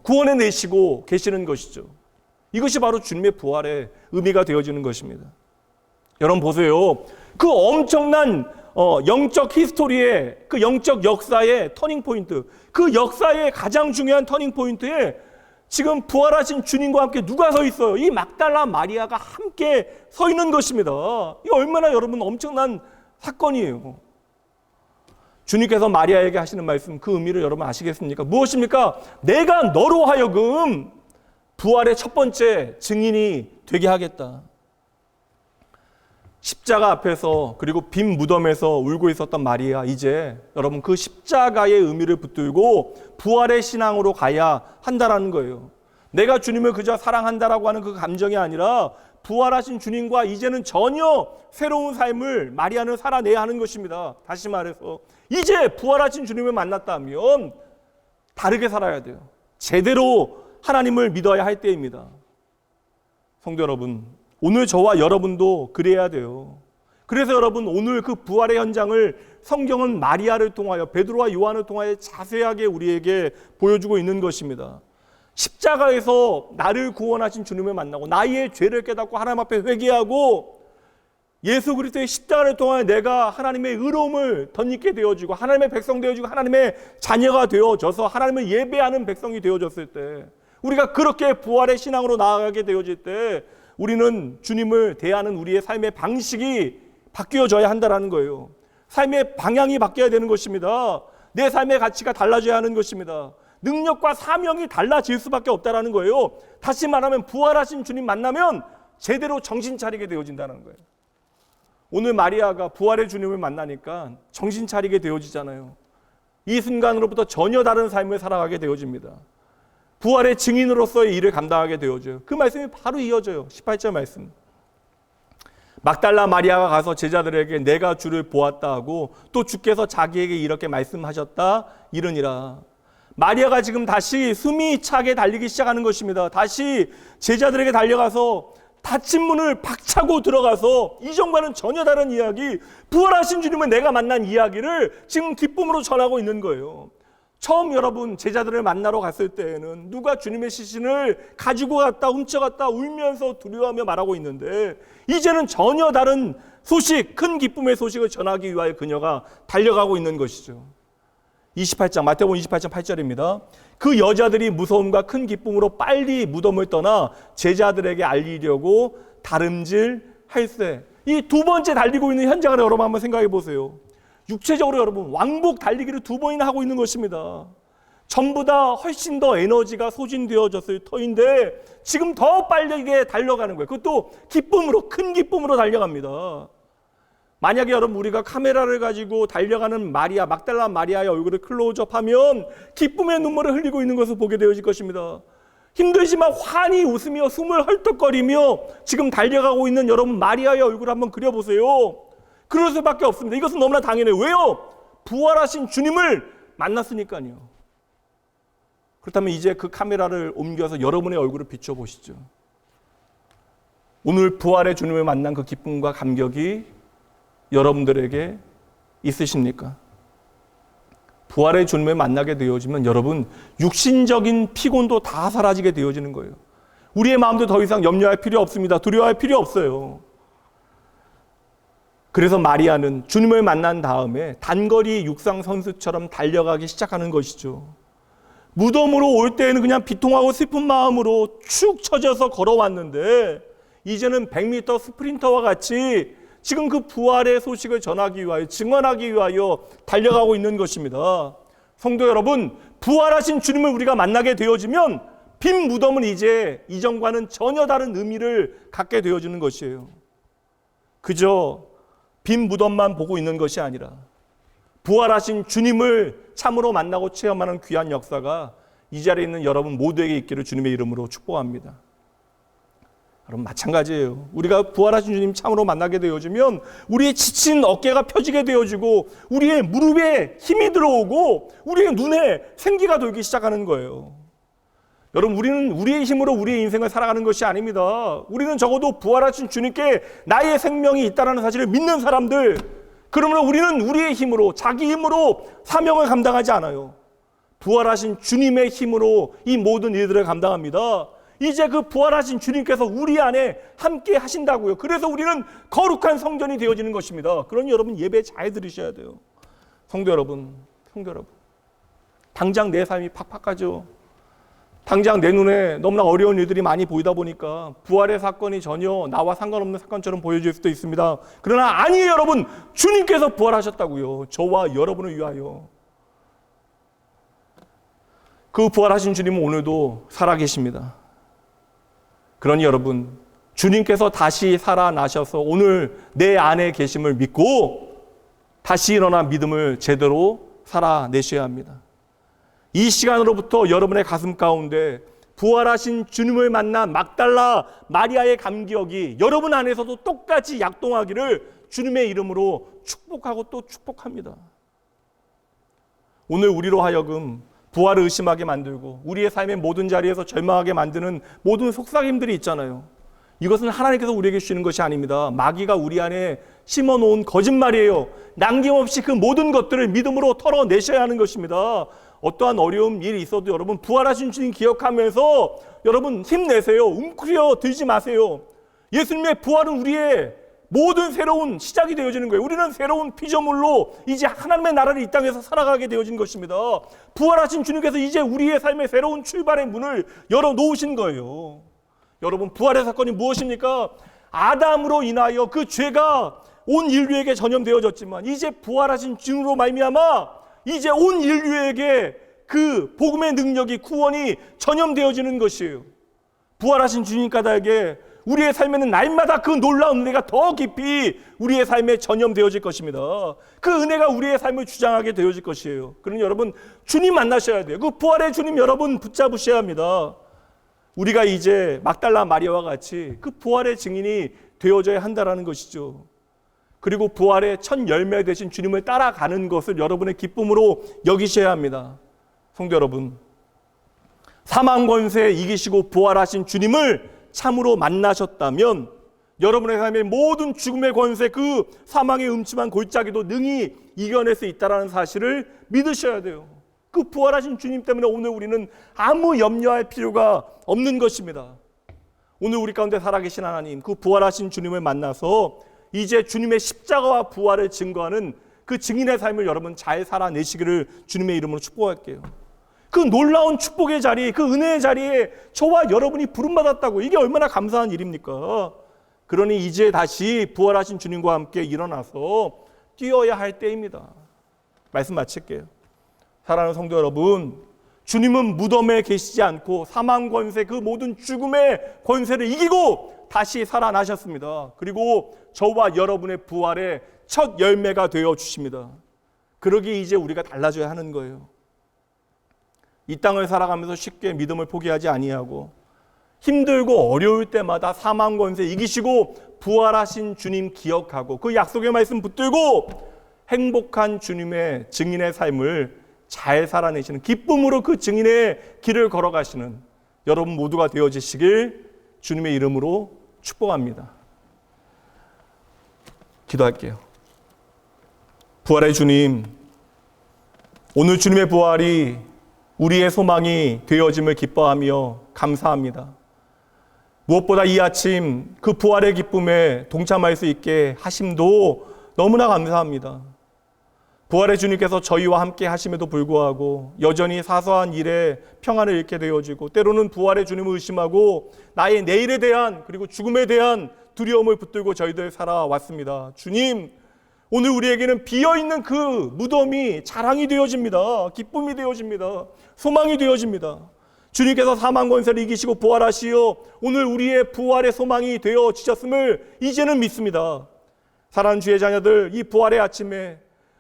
구원해 내시고 계시는 것이죠. 이것이 바로 주님의 부활의 의미가 되어지는 것입니다. 여러분 보세요. 그 엄청난 영적 히스토리의 그 영적 역사의 터닝 포인트, 그 역사의 가장 중요한 터닝 포인트에 지금 부활하신 주님과 함께 누가 서 있어요? 이 막달라 마리아가 함께 서 있는 것입니다. 이 얼마나 여러분 엄청난 사건이에요. 주님께서 마리아에게 하시는 말씀, 그 의미를 여러분 아시겠습니까? 무엇입니까? 내가 너로 하여금 부활의 첫 번째 증인이 되게 하겠다. 십자가 앞에서 그리고 빈 무덤에서 울고 있었던 마리아, 이제 여러분 그 십자가의 의미를 붙들고 부활의 신앙으로 가야 한다라는 거예요. 내가 주님을 그저 사랑한다라고 하는 그 감정이 아니라 부활하신 주님과 이제는 전혀 새로운 삶을 마리아는 살아내야 하는 것입니다. 다시 말해서 이제 부활하신 주님을 만났다면 다르게 살아야 돼요. 제대로 하나님을 믿어야 할 때입니다. 성도 여러분, 오늘 저와 여러분도 그래야 돼요. 그래서 여러분 오늘 그 부활의 현장을 성경은 마리아를 통하여 베드로와 요한을 통하여 자세하게 우리에게 보여주고 있는 것입니다. 십자가에서 나를 구원하신 주님을 만나고 나의 죄를 깨닫고 하나님 앞에 회개하고 예수 그리스도의 십자가를 통하여 내가 하나님의 의로움을 덧입게 되어지고 하나님의 백성 되어지고 하나님의 자녀가 되어져서 하나님을 예배하는 백성이 되어졌을 때, 우리가 그렇게 부활의 신앙으로 나아가게 되어질 때 우리는 주님을 대하는 우리의 삶의 방식이 바뀌어져야 한다는 거예요. 삶의 방향이 바뀌어야 되는 것입니다. 내 삶의 가치가 달라져야 하는 것입니다. 능력과 사명이 달라질 수밖에 없다는 거예요. 다시 말하면 부활하신 주님 만나면 제대로 정신 차리게 되어진다는 거예요. 오늘 마리아가 부활의 주님을 만나니까 정신 차리게 되어지잖아요. 이 순간으로부터 전혀 다른 삶을 살아가게 되어집니다. 부활의 증인으로서의 일을 감당하게 되어져요. 그 말씀이 바로 이어져요. 18절 말씀. 막달라 마리아가 가서 제자들에게 내가 주를 보았다 하고 또 주께서 자기에게 이렇게 말씀하셨다 이르니라. 마리아가 지금 다시 숨이 차게 달리기 시작하는 것입니다. 다시 제자들에게 달려가서 닫힌 문을 박차고 들어가서 이전과는 전혀 다른 이야기, 부활하신 주님을 내가 만난 이야기를 지금 기쁨으로 전하고 있는 거예요. 처음 여러분 제자들을 만나러 갔을 때에는 누가 주님의 시신을 가지고 갔다 훔쳐갔다 울면서 두려워하며 말하고 있는데 이제는 전혀 다른 소식, 큰 기쁨의 소식을 전하기 위하여 그녀가 달려가고 있는 것이죠. 28장 마태복음 28장 8절입니다. 그 여자들이 무서움과 큰 기쁨으로 빨리 무덤을 떠나 제자들에게 알리려고 다름질할세. 이 두 번째 달리고 있는 현장을 여러분 한번 생각해 보세요. 육체적으로 여러분 왕복 달리기를 두 번이나 하고 있는 것입니다. 전보다 훨씬 더 에너지가 소진되어졌을 터인데 지금 더 빠르게 달려가는 거예요. 그것도 기쁨으로, 큰 기쁨으로 달려갑니다. 만약에 여러분 우리가 카메라를 가지고 달려가는 마리아, 막달라 마리아의 얼굴을 클로즈업하면 기쁨의 눈물을 흘리고 있는 것을 보게 되어질 것입니다. 힘들지만 환히 웃으며 숨을 헐떡거리며 지금 달려가고 있는 여러분 마리아의 얼굴을 한번 그려보세요. 그럴 수밖에 없습니다. 이것은 너무나 당연해요. 왜요? 부활하신 주님을 만났으니까요. 그렇다면 이제 그 카메라를 옮겨서 여러분의 얼굴을 비춰보시죠. 오늘 부활의 주님을 만난 그 기쁨과 감격이 여러분들에게 있으십니까? 부활의 주님을 만나게 되어지면 여러분 육신적인 피곤도 다 사라지게 되어지는 거예요. 우리의 마음도 더 이상 염려할 필요 없습니다. 두려워할 필요 없어요. 그래서 마리아는 주님을 만난 다음에 단거리 육상 선수처럼 달려가기 시작하는 것이죠. 무덤으로 올 때에는 그냥 비통하고 슬픈 마음으로 축 처져서 걸어왔는데 이제는 100m 스프린터와 같이 지금 그 부활의 소식을 전하기 위하여, 증언하기 위하여 달려가고 있는 것입니다. 성도 여러분, 부활하신 주님을 우리가 만나게 되어지면 빈 무덤은 이제 이전과는 전혀 다른 의미를 갖게 되어지는 것이에요. 그저 빈 무덤만 보고 있는 것이 아니라 부활하신 주님을 참으로 만나고 체험하는 귀한 역사가 이 자리에 있는 여러분 모두에게 있기를 주님의 이름으로 축복합니다. 여러분 마찬가지예요. 우리가 부활하신 주님 참으로 만나게 되어지면 우리의 지친 어깨가 펴지게 되어지고 우리의 무릎에 힘이 들어오고 우리의 눈에 생기가 돌기 시작하는 거예요. 여러분 우리는 우리의 힘으로 우리의 인생을 살아가는 것이 아닙니다. 우리는 적어도 부활하신 주님께 나의 생명이 있다는 사실을 믿는 사람들, 그러므로 우리는 우리의 힘으로, 자기 힘으로 사명을 감당하지 않아요. 부활하신 주님의 힘으로 이 모든 일들을 감당합니다. 이제 그 부활하신 주님께서 우리 안에 함께 하신다고요. 그래서 우리는 거룩한 성전이 되어지는 것입니다. 그러니 여러분 예배 잘 들으셔야 돼요. 성도 여러분, 당장 내 삶이 팍팍하죠. 당장 내 눈에 너무나 어려운 일들이 많이 보이다 보니까 부활의 사건이 전혀 나와 상관없는 사건처럼 보여질 수도 있습니다. 그러나 아니에요, 여러분. 주님께서 부활하셨다고요. 저와 여러분을 위하여. 그 부활하신 주님은 오늘도 살아계십니다. 그러니 여러분, 주님께서 다시 살아나셔서 오늘 내 안에 계심을 믿고 다시 일어나 믿음을 제대로 살아내셔야 합니다. 이 시간으로부터 여러분의 가슴 가운데 부활하신 주님을 만난 막달라 마리아의 감격이 여러분 안에서도 똑같이 약동하기를 주님의 이름으로 축복하고 또 축복합니다. 오늘 우리로 하여금 부활을 의심하게 만들고 우리의 삶의 모든 자리에서 절망하게 만드는 모든 속삭임들이 있잖아요. 이것은 하나님께서 우리에게 주시는 것이 아닙니다. 마귀가 우리 안에 심어놓은 거짓말이에요. 남김없이 그 모든 것들을 믿음으로 털어내셔야 하는 것입니다. 어떠한 어려운 일이 있어도 여러분 부활하신 주님 기억하면서 여러분 힘내세요. 웅크려 들지 마세요. 예수님의 부활은 우리의 모든 새로운 시작이 되어지는 거예요. 우리는 새로운 피조물로 이제 하나님의 나라를 이 땅에서 살아가게 되어진 것입니다. 부활하신 주님께서 이제 우리의 삶의 새로운 출발의 문을 열어놓으신 거예요. 여러분 부활의 사건이 무엇입니까? 아담으로 인하여 그 죄가 온 인류에게 전염되어졌지만 이제 부활하신 주님으로 말미암아 이제 온 인류에게 그 복음의 능력이 구원이 전염되어지는 것이에요. 부활하신 주님 까닭에 우리의 삶에는 날마다 그 놀라운 은혜가 더 깊이 우리의 삶에 전염되어질 것입니다. 그 은혜가 우리의 삶을 주장하게 되어질 것이에요. 그러니 여러분 주님 만나셔야 돼요. 그 부활의 주님 여러분 붙잡으셔야 합니다. 우리가 이제 막달라 마리아와 같이 그 부활의 증인이 되어져야 한다는 것이죠. 그리고 부활의 첫 열매 되신 주님을 따라가는 것을 여러분의 기쁨으로 여기셔야 합니다. 성도 여러분, 사망 권세 이기시고 부활하신 주님을 참으로 만나셨다면 여러분의 삶의 모든 죽음의 권세, 그 사망의 음침한 골짜기도 능히 이겨낼 수 있다는 사실을 믿으셔야 돼요. 그 부활하신 주님 때문에 오늘 우리는 아무 염려할 필요가 없는 것입니다. 오늘 우리 가운데 살아계신 하나님, 그 부활하신 주님을 만나서 이제 주님의 십자가와 부활을 증거하는 그 증인의 삶을 여러분 잘 살아내시기를 주님의 이름으로 축복할게요. 그 놀라운 축복의 자리, 그 은혜의 자리에 저와 여러분이 부름받았다고, 이게 얼마나 감사한 일입니까? 그러니 이제 다시 부활하신 주님과 함께 일어나서 뛰어야 할 때입니다. 말씀 마칠게요. 사랑하는 성도 여러분, 주님은 무덤에 계시지 않고 사망 권세, 그 모든 죽음의 권세를 이기고 다시 살아나셨습니다. 그리고 저와 여러분의 부활의 첫 열매가 되어 주십니다. 그러기에 이제 우리가 달라져야 하는 거예요. 이 땅을 살아가면서 쉽게 믿음을 포기하지 아니하고 힘들고 어려울 때마다 사망 권세 이기시고 부활하신 주님 기억하고 그 약속의 말씀 붙들고 행복한 주님의 증인의 삶을 잘 살아내시는, 기쁨으로 그 증인의 길을 걸어가시는 여러분 모두가 되어지시길 주님의 이름으로 축복합니다. 기도할게요. 부활의 주님, 오늘 주님의 부활이 우리의 소망이 되어짐을 기뻐하며 감사합니다. 무엇보다 이 아침 그 부활의 기쁨에 동참할 수 있게 하심도 너무나 감사합니다. 부활의 주님께서 저희와 함께 하심에도 불구하고 여전히 사소한 일에 평안을 잃게 되어지고 때로는 부활의 주님을 의심하고 나의 내일에 대한 그리고 죽음에 대한 두려움을 붙들고 저희들 살아왔습니다. 주님, 오늘 우리에게는 비어있는 그 무덤이 자랑이 되어집니다. 기쁨이 되어집니다. 소망이 되어집니다. 주님께서 사망 권세를 이기시고 부활하시어 오늘 우리의 부활의 소망이 되어지셨음을 이제는 믿습니다. 사랑하는 주의 자녀들, 이 부활의 아침에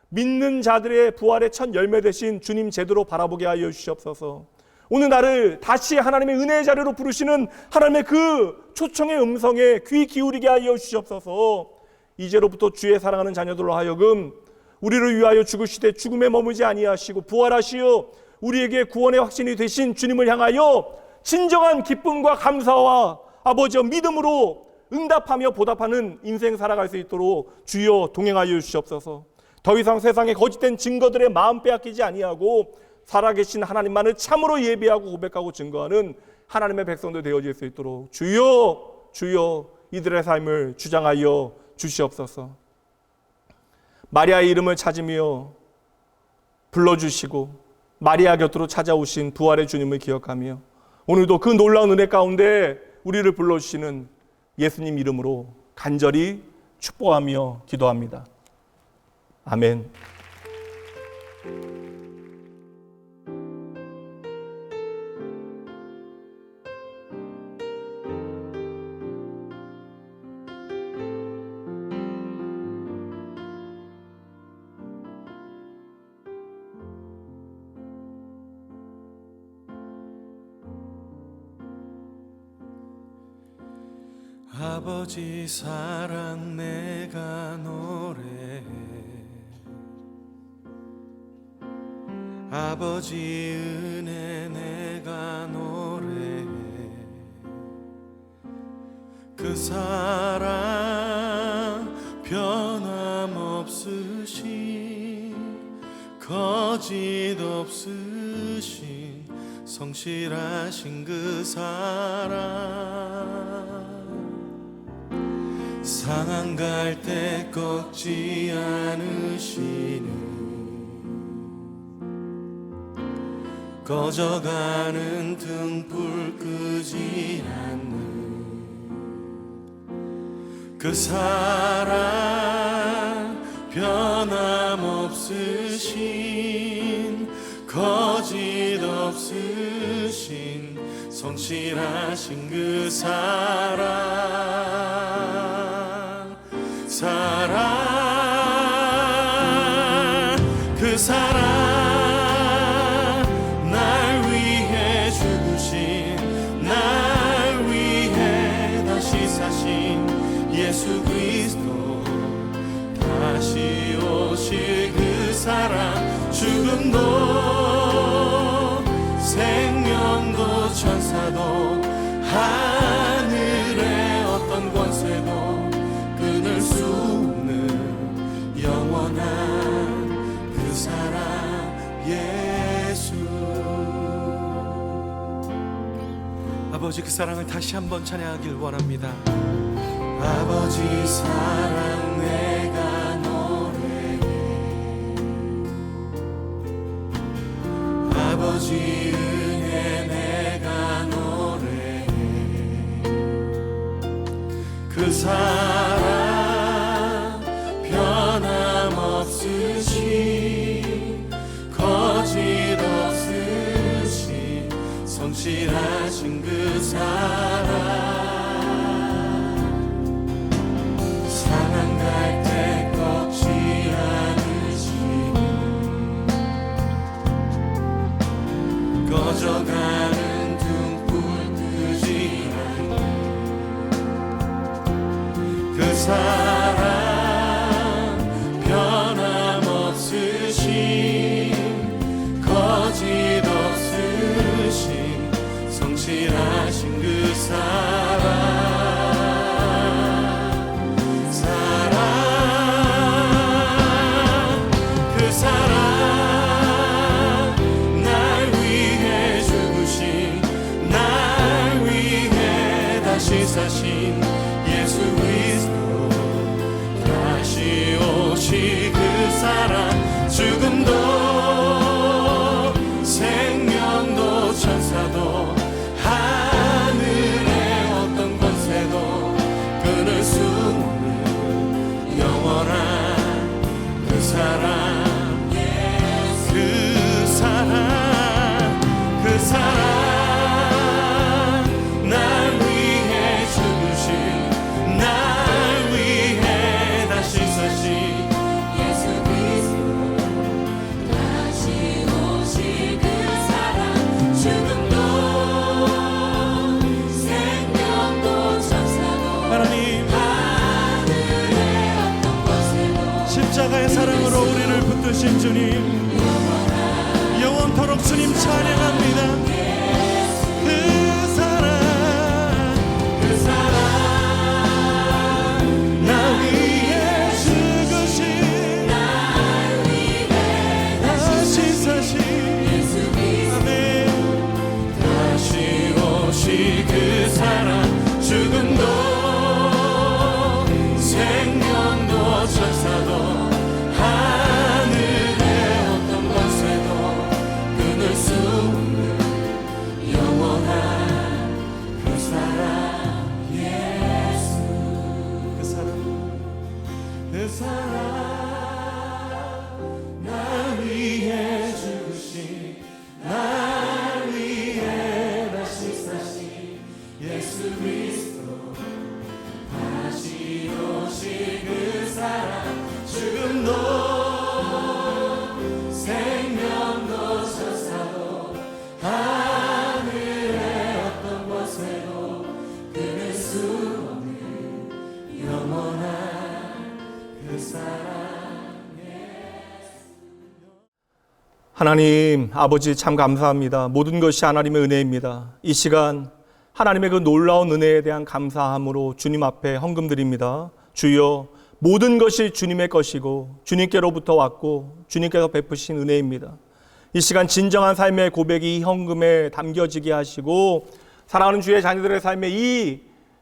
믿는 자들의 부활의 첫 열매 되신 주님 제대로 바라보게 하여 주시옵소서. 오늘 나를 다시 하나님의 은혜의 자리로 부르시는 하나님의 그 초청의 음성에 귀 기울이게 하여 주시옵소서. 이제로부터 주의 사랑하는 자녀들로 하여금 우리를 위하여 죽으시되 죽음에 머무지 아니하시고 부활하시어 우리에게 구원의 확신이 되신 주님을 향하여 진정한 기쁨과 감사와 아버지의 믿음으로 응답하며 보답하는 인생 살아갈 수 있도록 주여 동행하여 주시옵소서. 더 이상 세상의 거짓된 증거들의 마음 빼앗기지 아니하고 살아계신 하나님만을 참으로 예배하고 고백하고 증거하는 하나님의 백성들 되어질 수 있도록 주여 주여 이들의 삶을 주장하여 주시옵소서. 마리아의 이름을 찾으며 불러주시고 마리아 곁으로 찾아오신 부활의 주님을 기억하며 오늘도 그 놀라운 은혜 가운데 우리를 불러주시는 예수님 이름으로 간절히 축복하며 기도합니다. 아멘. 아버지 사랑 내가 노래해 아버지 은혜 내가 노래해 그 사랑 변함없으신 거짓 없으신 성실하신 그 사랑 상한 갈 때 꺾지 않으시는 꺼져가는 등불 끄지 않는 그 사랑 변함없으신 거짓 없으신 성실하신 그 그 사랑 날 위해 죽으신 날 위해 다시 사신 예수 그리스도 다시 오실 그 사랑 죽음도 생명도 천사도 하늘의 어떤 권세도 끊을 수 없는 영원한 그 사랑 예수. 아버지 그 사랑을 다시 한번 찬양하길 원합니다. 아버지 사랑 내가 노래해 아버지 은혜 내가 노래해 그 사랑 변함없으신 거짓 없으신 성실하신 그 사랑 상한 갈 때 꺾지 않으시는 꺼져가는 등불 끄지 않는 그 사랑 변함없으신 거짓 없으신 성실하신 그 사랑 그 사랑 날 위해 죽으신 날 위해 다시 사신 예수 그리스도 다시 오실 그 사랑 죽음도 생명도 천사도 하늘의 어떤 권세도 끊을 수 없는 영원한 그 사랑 그 사랑 그 사랑 날 위해 죽으신 날 위해 다시 사신 예수 그리스도 다시 오실 그 사랑 죽음도 생명도 천사도 하나님 하늘의 어떤 권세도 십자가의 사랑으로 우리를 붙드신 주님 영원토록 주님 찬양합니다. 그 사랑 나 위해 죽으신 다시 사신 예수 하나님 아버지 참 감사합니다. 모든 것이 하나님의 은혜입니다. 이 시간 하나님의 그 놀라운 은혜에 대한 감사함으로 주님 앞에 헌금드립니다. 주여, 모든 것이 주님의 것이고 주님께로부터 왔고 주님께서 베푸신 은혜입니다. 이 시간 진정한 삶의 고백이 이 헌금에 담겨지게 하시고 사랑하는 주의 자녀들의 삶에 이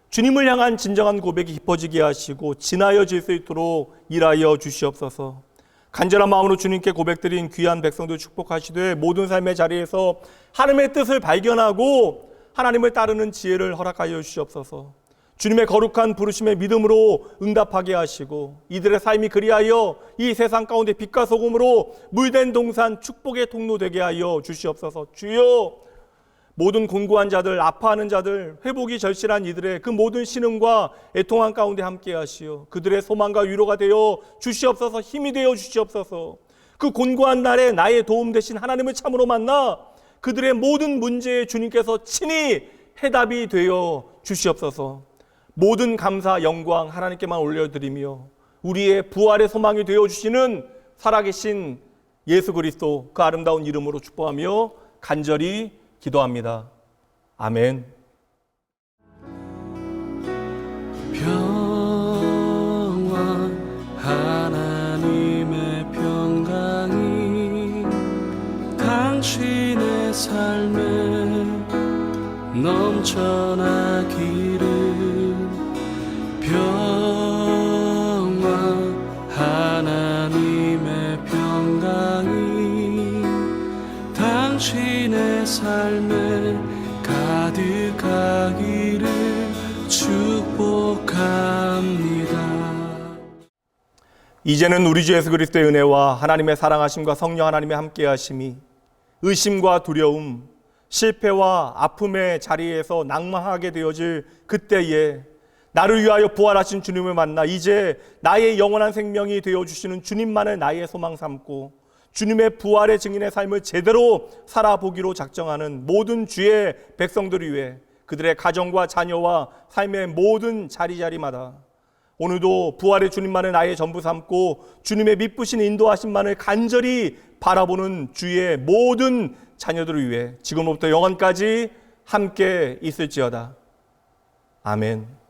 주님을 향한 진정한 고백이 깊어지게 하시고 진하여질 수 있도록 일하여 주시옵소서. 간절한 마음으로 주님께 고백드린 귀한 백성들 축복하시되 모든 삶의 자리에서 하나님의 뜻을 발견하고 하나님을 따르는 지혜를 허락하여 주시옵소서. 주님의 거룩한 부르심의 믿음으로 응답하게 하시고 이들의 삶이 그리하여 이 세상 가운데 빛과 소금으로 물된 동산 축복의 통로 되게 하여 주시옵소서. 주여, 모든 곤고한 자들, 아파하는 자들, 회복이 절실한 이들의 그 모든 신음과 애통한 가운데 함께 하시어 그들의 소망과 위로가 되어 주시옵소서. 힘이 되어 주시옵소서. 그 곤고한 날에 나의 도움 되신 하나님을 참으로 만나 그들의 모든 문제에 주님께서 친히 해답이 되어 주시옵소서. 모든 감사, 영광 하나님께만 올려드리며 우리의 부활의 소망이 되어 주시는 살아계신 예수 그리스도 그 아름다운 이름으로 축복하며 간절히 기도합니다. 아멘. 평화 하나님의 평강이 당신의 삶에 넘쳐나기를. 평화 하나님의 평강이 당신의 삶에 가득하기를 축복합니다. 이제는 우리 주 예수 그리스도의 은혜와 하나님의 사랑하심과 성령 하나님의 함께하심이 의심과 두려움, 실패와 아픔의 자리에서 낭망하게 되어질 그때에 나를 위하여 부활하신 주님을 만나 이제 나의 영원한 생명이 되어주시는 주님만을 나의 소망 삼고 주님의 부활의 증인의 삶을 제대로 살아보기로 작정하는 모든 주의 백성들을 위해 그들의 가정과 자녀와 삶의 모든 자리자리마다 오늘도 부활의 주님만을 나의 전부 삼고 주님의 미쁘신 인도하심만을 간절히 바라보는 주의 모든 자녀들을 위해 지금부터 영원까지 함께 있을지어다. 아멘.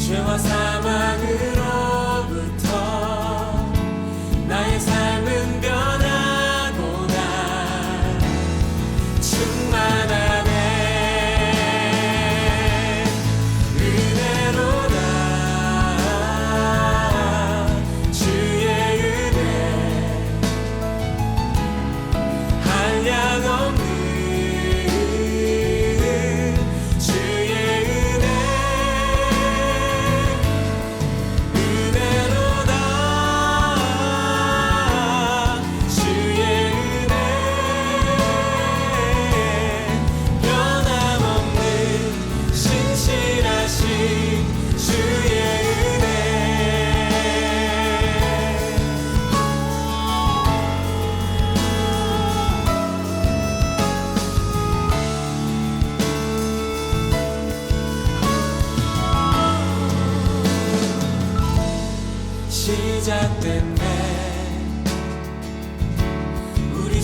죄와 사망으로부터 나의 삶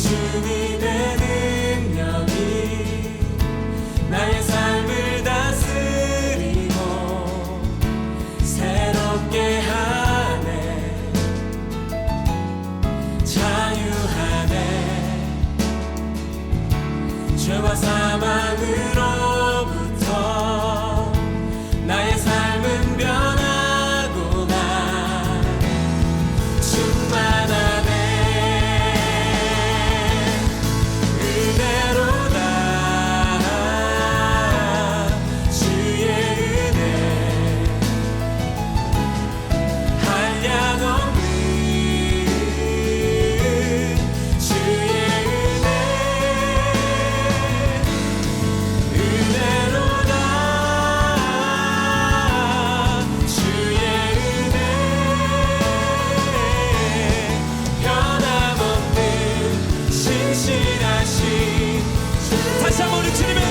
주님의 능력이 나의 삶을 다스리고 새롭게 하네 자유하네 죄와 사망으로부터 나의 삶은 변하구나 충만하네 은혜로다 주의 은혜 한량없는 주의 은혜로다 주의 은혜 변함없는 신실하신 다시 한번 우리 주님의